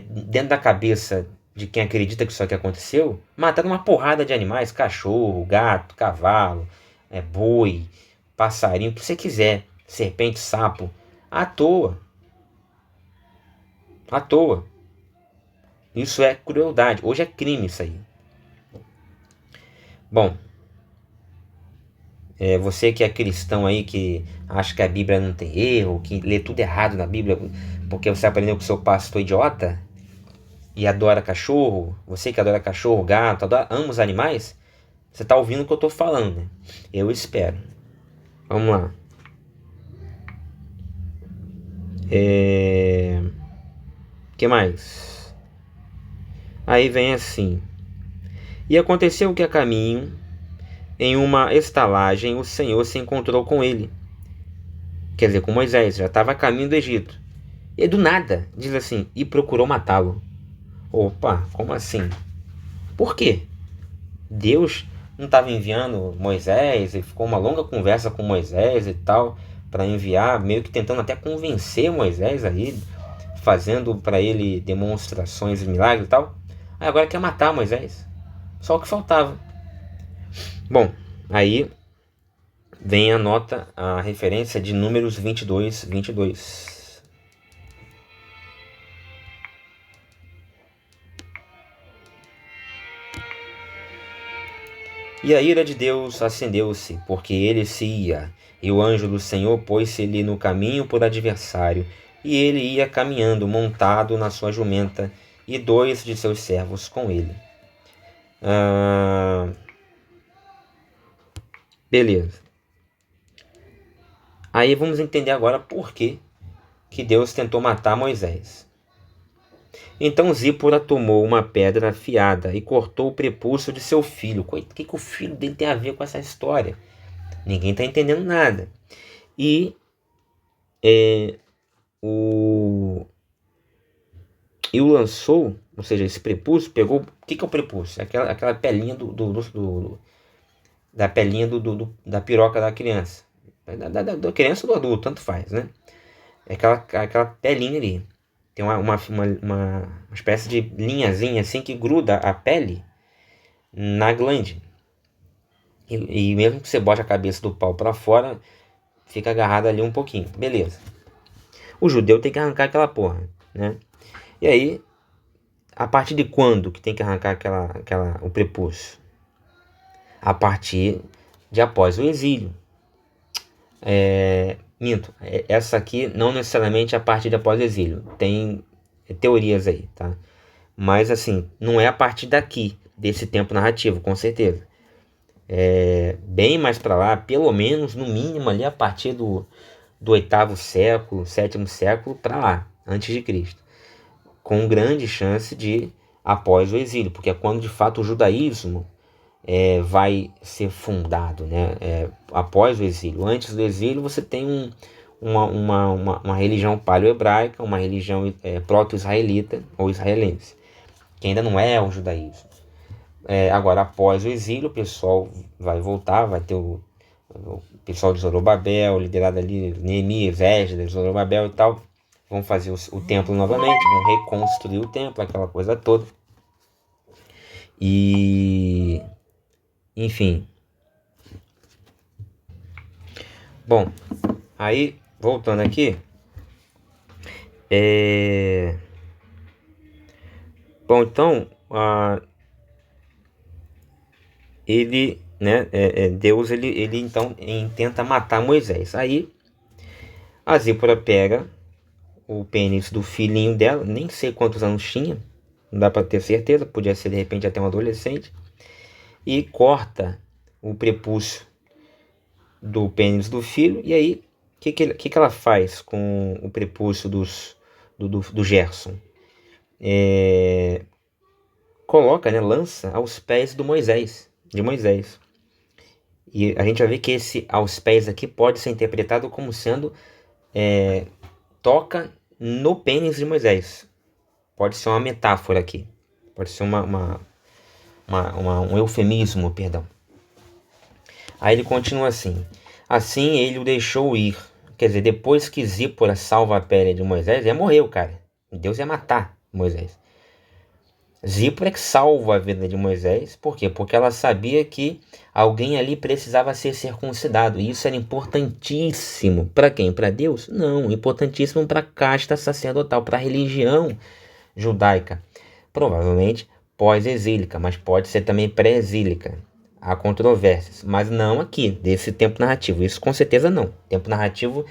dentro da cabeça de quem acredita que isso aqui aconteceu, mataram uma porrada de animais. Cachorro, gato, cavalo, boi, passarinho, o que você quiser. Serpente, sapo. À toa. À toa. Isso é crueldade. Hoje é crime isso aí. Bom, você que é cristão aí, que acha que a Bíblia não tem erro, que lê tudo errado na Bíblia, porque você aprendeu com o seu pastor idiota e adora cachorro, você que adora cachorro, gato, ama os animais, você está ouvindo o que eu estou falando, né? Eu espero. Vamos lá. Que mais? Aí vem assim. E aconteceu que a caminho, em uma estalagem, o Senhor se encontrou com ele. Quer dizer, com Moisés, já estava a caminho do Egito. E do nada, diz assim, e procurou matá-lo. Opa, como assim? Por quê? Deus não estava enviando Moisés, e ficou uma longa conversa com Moisés e tal, para enviar, meio que tentando até convencer Moisés aí, fazendo para ele demonstrações de milagres e tal. Aí agora quer matar Moisés. Só o que faltava. Bom, aí vem a referência de Números 22, 22. E a ira de Deus acendeu-se, porque ele se ia, e o anjo do Senhor pôs-se-lhe no caminho por adversário, e ele ia caminhando montado na sua jumenta, e 2 de seus servos com ele. Beleza. Aí vamos entender agora por que Deus tentou matar Moisés. Então Zípora tomou uma pedra afiada e cortou o prepúcio de seu filho. O que o filho dele tem a ver com essa história? Ninguém está entendendo nada. E o lançou, ou seja, esse prepúcio pegou. O que é o prepúcio? Aquela pelinha da pelinha da piroca da criança. Da criança ou do adulto, tanto faz, né? É aquela pelinha ali. Tem uma espécie de linhazinha assim que gruda a pele na glande. E mesmo que você bote a cabeça do pau para fora, fica agarrado ali um pouquinho. Beleza. O judeu tem que arrancar aquela porra, né? E aí, a partir de quando que tem que arrancar o prepúcio? A partir de após o exílio. Minto, essa aqui não necessariamente a partir de após o exílio. Tem teorias aí, tá? Mas assim, não é a partir daqui, desse tempo narrativo, com certeza. Bem mais para lá, pelo menos, no mínimo ali a partir do 8º século, 7º século para lá, antes de Cristo. Com grande chance de após o exílio, porque é quando de fato o judaísmo vai ser fundado, né? Após o exílio. Antes do exílio você tem uma religião paleo-hebraica, uma religião proto-israelita ou israelense, que ainda não é o judaísmo. Agora, após o exílio, o pessoal vai voltar, vai ter o pessoal de Zorobabel, liderado ali, Neemias, Esdras, Zorobabel e tal, vão fazer o templo novamente, vão reconstruir o templo, aquela coisa toda. E enfim. Bom, aí voltando aqui. Bom, então ele, né, Deus ele então tenta matar Moisés. Aí a Zípora pega o pênis do filhinho dela, nem sei quantos anos tinha, não dá para ter certeza, podia ser de repente até um adolescente, e corta o prepúcio do pênis do filho. E aí o que ela faz com o prepúcio do Gerson? Coloca, né, lança aos pés de Moisés. E a gente vai ver que esse aos pés aqui pode ser interpretado como sendo toca no pênis de Moisés. Pode ser uma metáfora aqui. Pode ser um eufemismo, perdão. Aí ele continua assim. Assim ele o deixou ir. Quer dizer, depois que Zípora salva a pele de Moisés, ia morrer o cara. Deus ia matar Moisés. Zípora que salva a vida de Moisés. Por quê? Porque ela sabia que alguém ali precisava ser circuncidado. E isso era importantíssimo. Para quem? Para Deus? Não. Importantíssimo para a casta sacerdotal, para a religião judaica. Provavelmente pós-exílica, mas pode ser também pré-exílica. Há controvérsias, mas não aqui, desse tempo narrativo. Isso com certeza não. O tempo narrativo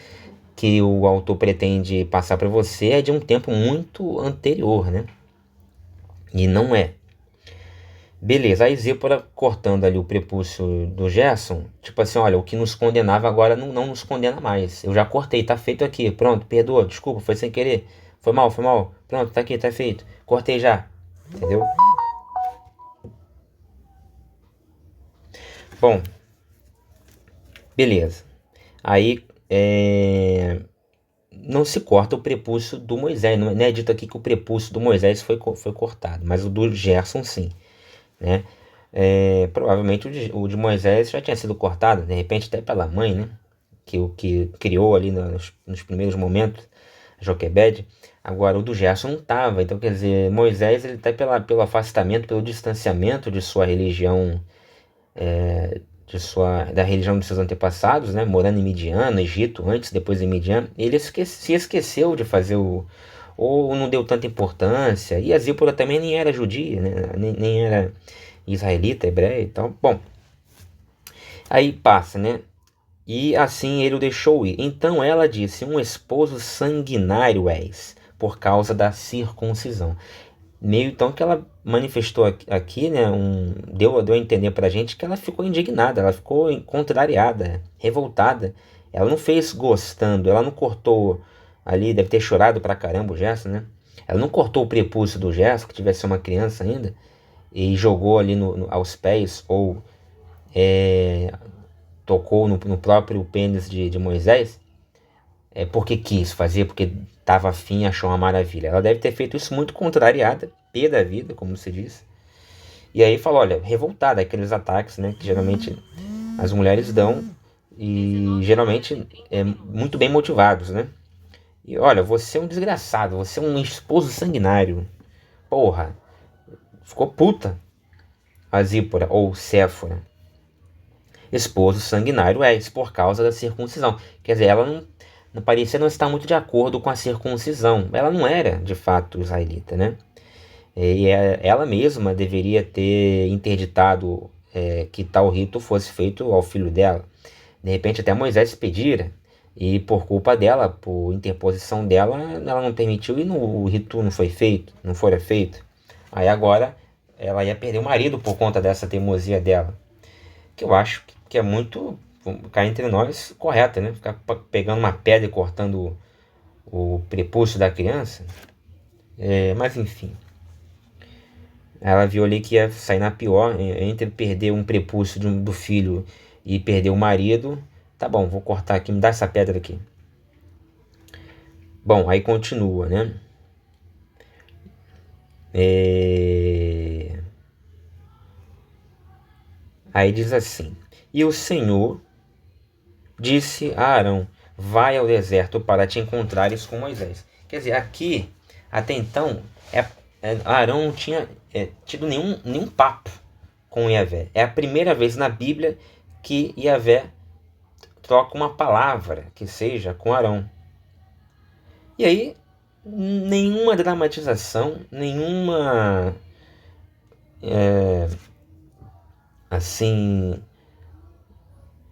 que o autor pretende passar para você é de um tempo muito anterior, né? E não é. Beleza, a Zípora cortando ali o prepúcio do Gerson, tipo assim, olha, o que nos condenava agora não nos condena mais. Eu já cortei, tá feito aqui, pronto, perdoa, desculpa, foi sem querer. Foi mal, pronto, tá aqui, tá feito. Cortei já, entendeu? Bom, beleza. Aí não se corta o prepúcio do Moisés. Não é dito aqui que o prepúcio do Moisés foi cortado, mas o do Gerson sim, né? Provavelmente o de Moisés já tinha sido cortado, de repente até pela mãe, né? Que criou ali nos primeiros momentos, Joquebede. Agora o do Gerson não estava. Então quer dizer, Moisés ele está pelo afastamento, pelo distanciamento de sua religião, da religião dos seus antepassados, né? Morando em Midian, no Egito, antes, depois em Midian. Ele se esqueceu de fazer ou não deu tanta importância. E a Zípora também nem era judia, né? Nem era israelita, hebreia e tal. Bom, aí passa, né? E assim ele o deixou ir. Então ela disse: um esposo sanguinário és, por causa da circuncisão. Meio então que ela manifestou aqui, né? Deu a entender pra gente que ela ficou indignada, ela ficou contrariada, revoltada Ela não fez gostando, ela não cortou ali, deve ter chorado pra caramba o Gerson, né? Ela não cortou o prepúcio do Gerson, que tivesse uma criança ainda, e jogou ali aos pés, ou tocou no próprio pênis de Moisés, porque quis fazer, porque estava afim e achou uma maravilha. Ela deve ter feito isso muito contrariada, pé da vida, como se diz. E aí falou, olha, revoltada, aqueles ataques, né, que geralmente as mulheres dão, e geralmente muito bem motivados, né? E olha, você é um desgraçado, você é um esposo sanguinário. Porra, ficou puta a Zípora, ou Séfora. Esposo sanguinário isso por causa da circuncisão. Quer dizer, ela não parecia não estar muito de acordo com a circuncisão. Ela não era, de fato, israelita, né? E ela mesma deveria ter interditado que tal rito fosse feito ao filho dela. De repente até Moisés pedira, e por culpa dela, por interposição dela, ela não permitiu e o rito não foi feito, não fora feito. Aí agora ela ia perder o marido por conta dessa teimosia dela. Que eu acho que é muito, cá entre nós, correta, né? Ficar pegando uma pedra e cortando o prepúcio da criança. Mas enfim. Ela viu ali que ia sair na pior, entre perder um prepúcio do filho e perder o marido. Tá bom, vou cortar aqui, me dá essa pedra aqui. Bom, aí continua, né? Aí diz assim: E o Senhor disse a Arão: Vai ao deserto para te encontrares com Moisés. Quer dizer, aqui, até então, Arão não tinha tido nenhum papo com Yahvé. É a primeira vez na Bíblia que Yahvé troca uma palavra que seja com Arão. E aí, nenhuma dramatização, nenhuma assim,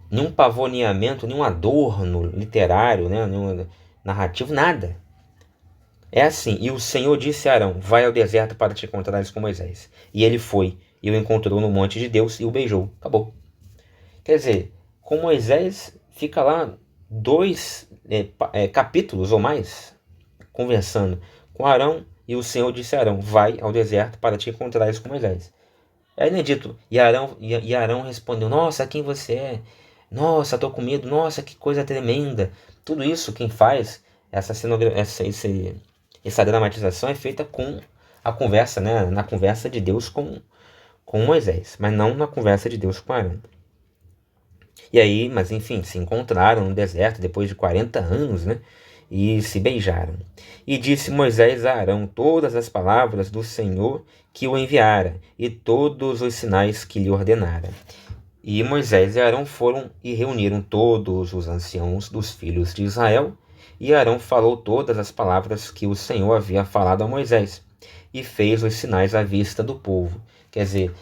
nenhum pavoneamento, nenhum adorno literário, né, nenhum narrativo, nada. É assim: E o Senhor disse a Arão: Vai ao deserto para te encontrares com Moisés. E ele foi, e o encontrou no monte de Deus e o beijou. Acabou. Quer dizer, com Moisés fica lá 2 capítulos ou mais conversando com Arão, e o Senhor disse a Arão: Vai ao deserto para te encontrares com Moisés. Aí não é dito, e Arão respondeu: Nossa, quem você é? Nossa, estou com medo. Nossa, que coisa tremenda. Tudo isso quem faz essa dramatização é feita com a conversa, né? Na conversa de Deus com Moisés, mas não na conversa de Deus com Arão. E aí, mas enfim, se encontraram no deserto depois de 40 anos, né? E se beijaram. E disse Moisés a Arão todas as palavras do Senhor que o enviara, e todos os sinais que lhe ordenara. E Moisés e Arão foram e reuniram todos os anciãos dos filhos de Israel, e Arão falou todas as palavras que o Senhor havia falado a Moisés, e fez os sinais à vista do povo. Quer dizer,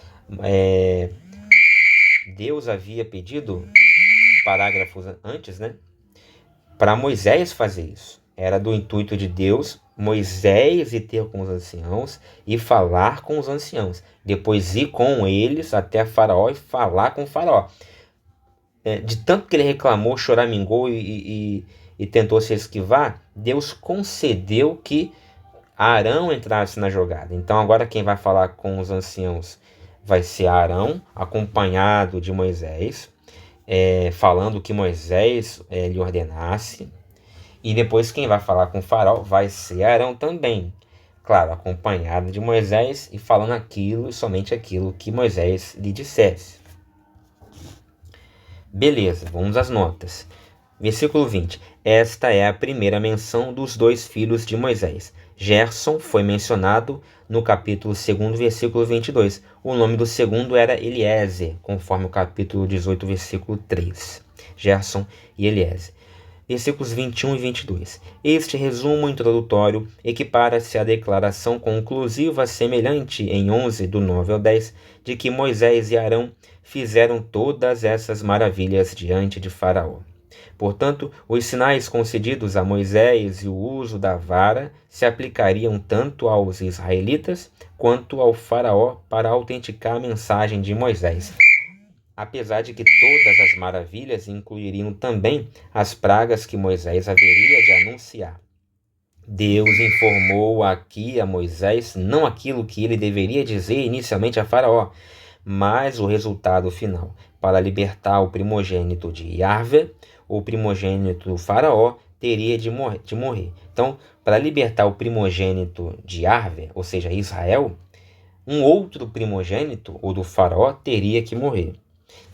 Deus havia pedido, parágrafos antes, né, para Moisés fazer isso. Era do intuito de Deus, Moisés ir ter com os anciãos e falar com os anciãos. Depois ir com eles até Faraó e falar com Faraó. De tanto que ele reclamou, choramingou e tentou se esquivar, Deus concedeu que Arão entrasse na jogada. Então agora quem vai falar com os anciãos vai ser Arão, acompanhado de Moisés, falando que Moisés lhe ordenasse. E depois quem vai falar com o Faraó vai ser Arão também. Claro, acompanhado de Moisés e falando aquilo e somente aquilo que Moisés lhe dissesse. Beleza, vamos às notas. Versículo 20. Esta é a primeira menção dos 2 filhos de Moisés. Gerson foi mencionado no capítulo 2, versículo 22. O nome do segundo era Eliezer, conforme o capítulo 18, versículo 3. Gerson e Eliezer. Versículos 21 e 22. Este resumo introdutório equipara-se à declaração conclusiva semelhante em 11, do 9 ao 10, de que Moisés e Arão fizeram todas essas maravilhas diante de Faraó. Portanto, os sinais concedidos a Moisés e o uso da vara se aplicariam tanto aos israelitas quanto ao Faraó para autenticar a mensagem de Moisés. apesar de que todas as maravilhas incluiriam também as pragas que Moisés haveria de anunciar. Deus informou aqui a Moisés não aquilo que ele deveria dizer inicialmente a Faraó, mas o resultado final. Para libertar o primogênito de Yahvé, o primogênito do Faraó teria de morrer. Então, para libertar o primogênito de Yahvé, ou seja, Israel, um outro primogênito, o do Faraó, teria que morrer.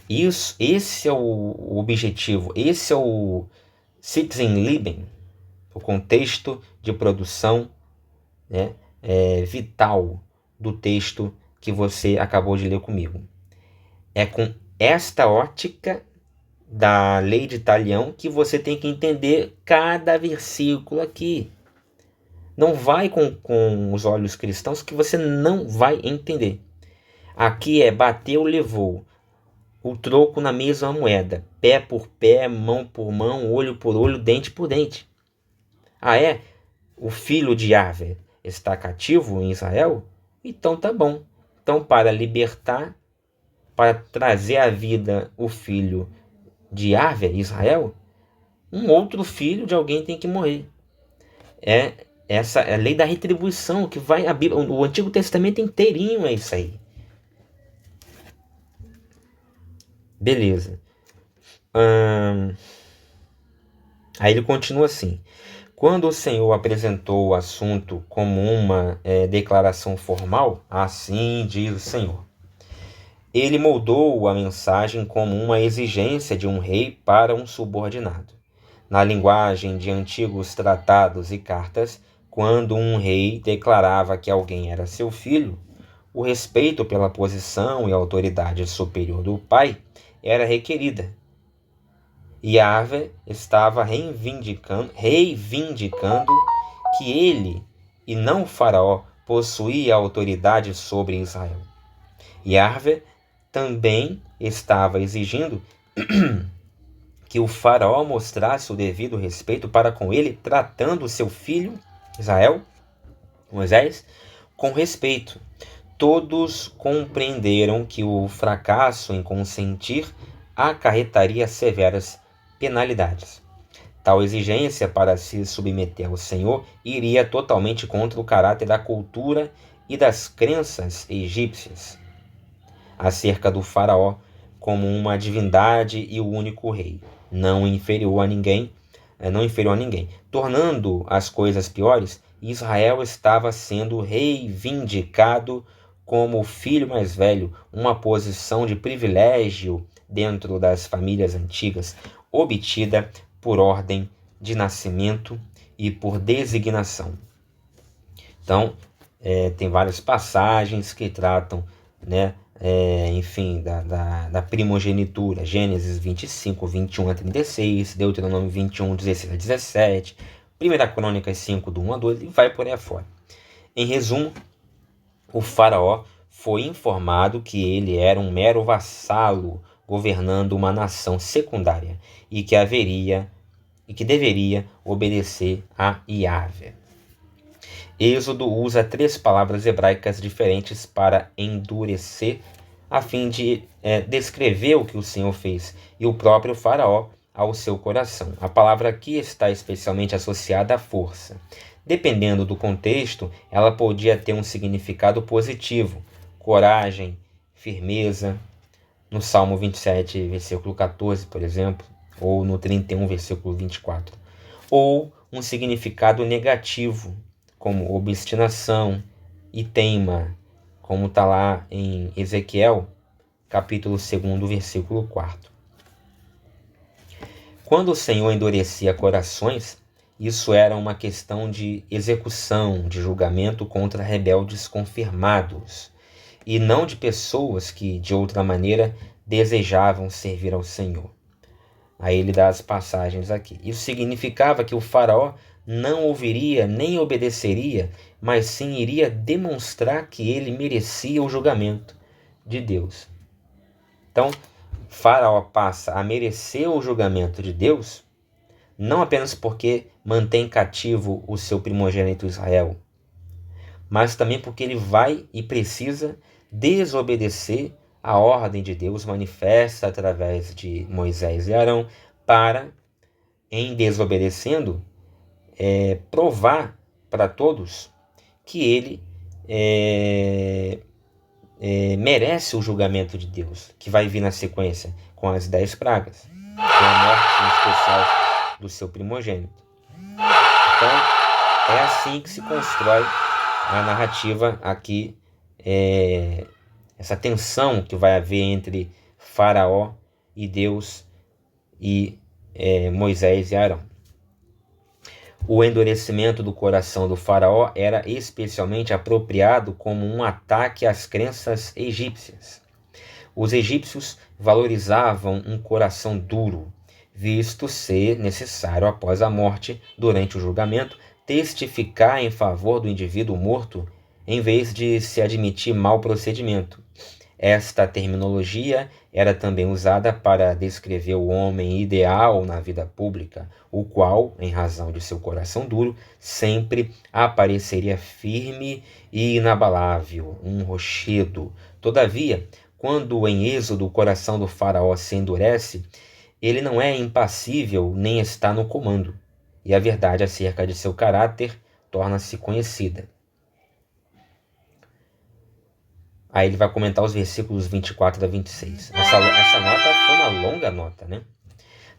Esse é o objetivo, esse é o Sitzenleben, o contexto de produção, né, vital do texto que você acabou de ler comigo. É com esta ótica da lei de Talião que você tem que entender cada versículo aqui. Não vai com os olhos cristãos que você não vai entender. Aqui é bateu, levou. O troco na mesma moeda. Pé por pé, mão por mão, olho por olho, dente por dente. O filho de Yahvé está cativo em Israel? Então tá bom. Então, para libertar, para trazer à vida o filho de Yahvé, Israel, um outro filho de alguém tem que morrer. Essa é a lei da retribuição que vai a Bíblia, o Antigo Testamento inteirinho é isso aí. Beleza. Aí ele continua assim. Quando o Senhor apresentou o assunto como uma declaração formal, assim diz o Senhor, ele moldou a mensagem como uma exigência de um rei para um subordinado. Na linguagem de antigos tratados e cartas, quando um rei declarava que alguém era seu filho, o respeito pela posição e autoridade superior do pai era requerida. Yahvé estava reivindicando que ele, e não o faraó, possuía autoridade sobre Israel. Yahvé também estava exigindo que o faraó mostrasse o devido respeito para com ele, tratando seu filho, Israel, Moisés, com respeito. Todos compreenderam que o fracasso em consentir acarretaria severas penalidades. Tal exigência para se submeter ao Senhor iria totalmente contra o caráter da cultura e das crenças egípcias acerca do faraó como uma divindade e o único rei, não inferior a ninguém, tornando as coisas piores. Israel estava sendo reivindicado como o filho mais velho, uma posição de privilégio dentro das famílias antigas, obtida por ordem de nascimento e por designação. Então, tem várias passagens que tratam, da primogenitura. Gênesis 25, 21 a 36, Deuteronômio 21, 16 a 17, 1 Crônicas 5, do 1 a 12, e vai por aí afora. Em resumo, o faraó foi informado que ele era um mero vassalo governando uma nação secundária e que deveria obedecer a Yahvé. Êxodo usa 3 palavras hebraicas diferentes para endurecer, a fim de descrever o que o Senhor fez e o próprio faraó ao seu coração. A palavra aqui está especialmente associada à força. Dependendo do contexto, ela podia ter um significado positivo, coragem, firmeza, no Salmo 27, versículo 14, por exemplo, ou no 31, versículo 24. Ou um significado negativo, como obstinação e teima, como está lá em Ezequiel, capítulo 2, versículo 4. Quando o Senhor endurecia corações, isso era uma questão de execução, de julgamento contra rebeldes confirmados, e não de pessoas que, de outra maneira, desejavam servir ao Senhor. Aí ele dá as passagens aqui. Isso significava que o faraó não ouviria nem obedeceria, mas sim iria demonstrar que ele merecia o julgamento de Deus. Então, Faraó passa a merecer o julgamento de Deus, não apenas porque mantém cativo o seu primogênito Israel, mas também porque ele vai e precisa desobedecer a ordem de Deus manifesta através de Moisés e Arão para, em desobedecendo, provar para todos que ele merece o julgamento de Deus, que vai vir na sequência com as 10 pragas, com a morte em especial do seu primogênito. Então, é assim que se constrói a narrativa aqui, essa tensão que vai haver entre Faraó e Deus e Moisés e Arão. O endurecimento do coração do faraó era especialmente apropriado como um ataque às crenças egípcias. Os egípcios valorizavam um coração duro, visto ser necessário, após a morte, durante o julgamento, testificar em favor do indivíduo morto, em vez de se admitir mau procedimento. Esta terminologia era também usada para descrever o homem ideal na vida pública, o qual, em razão de seu coração duro, sempre apareceria firme e inabalável, um rochedo. Todavia, quando em Êxodo o coração do faraó se endurece, ele não é impassível nem está no comando, e a verdade acerca de seu caráter torna-se conhecida. Aí ele vai comentar os versículos 24 a 26. Essa nota foi uma longa nota, né?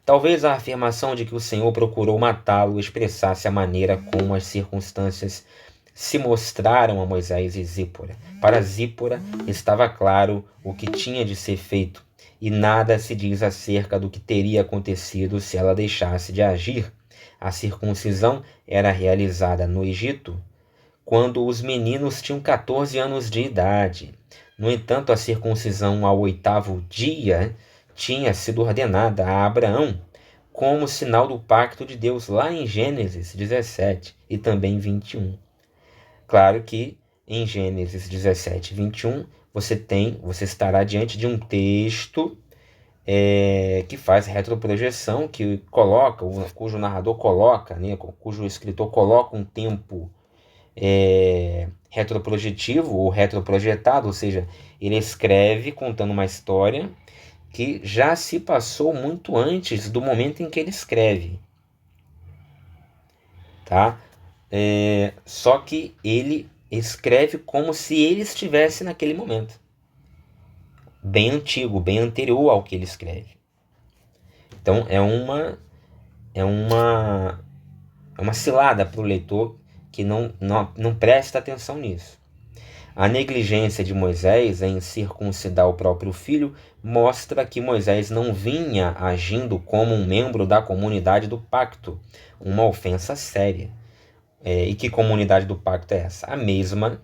Talvez a afirmação de que o Senhor procurou matá-lo expressasse a maneira como as circunstâncias se mostraram a Moisés e Zípora. Para Zípora estava claro o que tinha de ser feito, e nada se diz acerca do que teria acontecido se ela deixasse de agir. A circuncisão era realizada no Egito quando os meninos tinham 14 anos de idade. No entanto, a circuncisão ao 8º dia tinha sido ordenada a Abraão como sinal do pacto de Deus lá em Gênesis 17 e também 21. Claro que em Gênesis 17 e 21 você estará diante de um texto que faz retroprojeção, que coloca, cujo narrador coloca, né, cujo escritor coloca um tempo retroprojetivo ou retroprojetado, ou seja, ele escreve contando uma história que já se passou muito antes do momento em que ele escreve, tá? Só que ele escreve como se ele estivesse naquele momento, bem antigo, bem anterior ao que ele escreve. Então é uma cilada para o leitor que não presta atenção nisso. A negligência de Moisés em circuncidar o próprio filho mostra que Moisés não vinha agindo como um membro da comunidade do pacto, uma ofensa séria. E que comunidade do pacto é essa? A mesma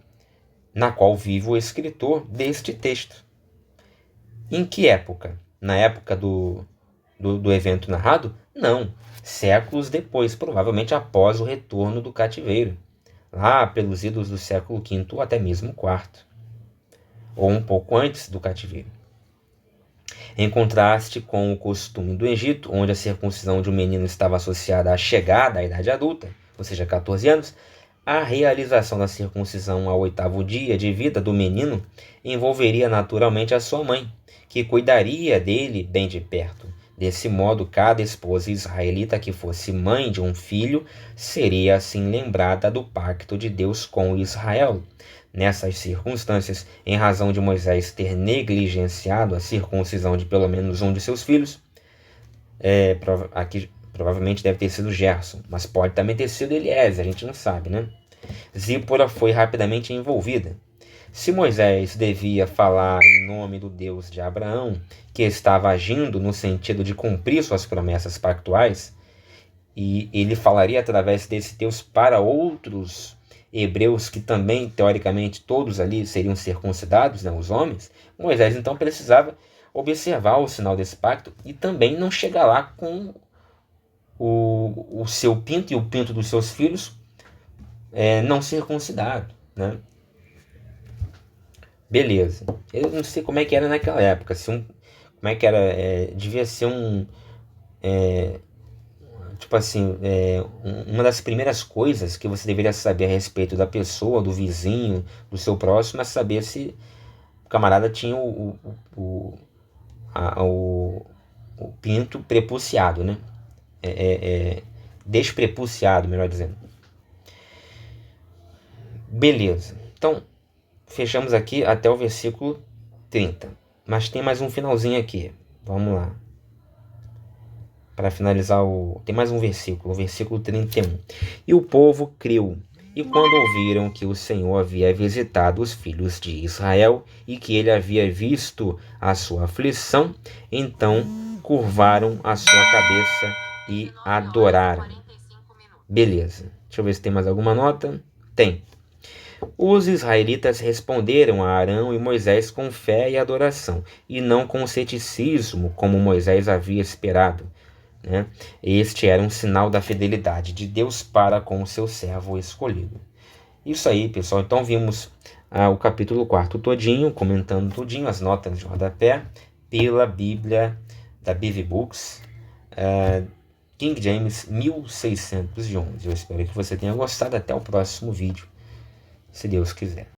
na qual vive o escritor deste texto. Em que época? Na época do evento narrado? Não. Séculos depois, provavelmente após o retorno do cativeiro, lá pelos idos do século V ou até mesmo IV, ou um pouco antes do cativeiro. Em contraste com o costume do Egito, onde a circuncisão de um menino estava associada à chegada à idade adulta, ou seja, 14 anos, a realização da circuncisão ao 8º dia de vida do menino envolveria naturalmente a sua mãe, que cuidaria dele bem de perto. Desse modo, cada esposa israelita que fosse mãe de um filho seria assim lembrada do pacto de Deus com Israel. Nessas circunstâncias, em razão de Moisés ter negligenciado a circuncisão de pelo menos um de seus filhos, aqui provavelmente deve ter sido Gerson, mas pode também ter sido Eliezer, a gente não sabe, né? Zípora foi rapidamente envolvida. Se Moisés devia falar em nome do Deus de Abraão, que estava agindo no sentido de cumprir suas promessas pactuais, e ele falaria através desse Deus para outros hebreus que também, teoricamente, todos ali seriam circuncidados, né, os homens, Moisés então precisava observar o sinal desse pacto e também não chegar lá com o seu pinto e o pinto dos seus filhos não circuncidado, né? Beleza. Eu não sei como é que era naquela época. Como é que era? Devia ser tipo assim, uma das primeiras coisas que você deveria saber a respeito da pessoa, do vizinho, do seu próximo, é saber se camarada tinha o pinto prepuciado, né? Desprepuciado, melhor dizendo. Beleza. Então, fechamos aqui até o versículo 30. Mas tem mais um finalzinho aqui. Vamos lá. Para finalizar, tem mais um versículo, o versículo 31. E o povo creu. E quando ouviram que o Senhor havia visitado os filhos de Israel e que ele havia visto a sua aflição, então curvaram a sua cabeça e adoraram. Beleza. Deixa eu ver se tem mais alguma nota. Tem. Os israelitas responderam a Arão e Moisés com fé e adoração, e não com ceticismo, como Moisés havia esperado, né? Este era um sinal da fidelidade de Deus para com o seu servo escolhido. Isso aí, pessoal. Então vimos o capítulo 4 todinho, comentando tudinho, as notas de rodapé, pela Bíblia da BV Books, King James 1611. Eu espero que você tenha gostado. Até o próximo vídeo, se Deus quiser.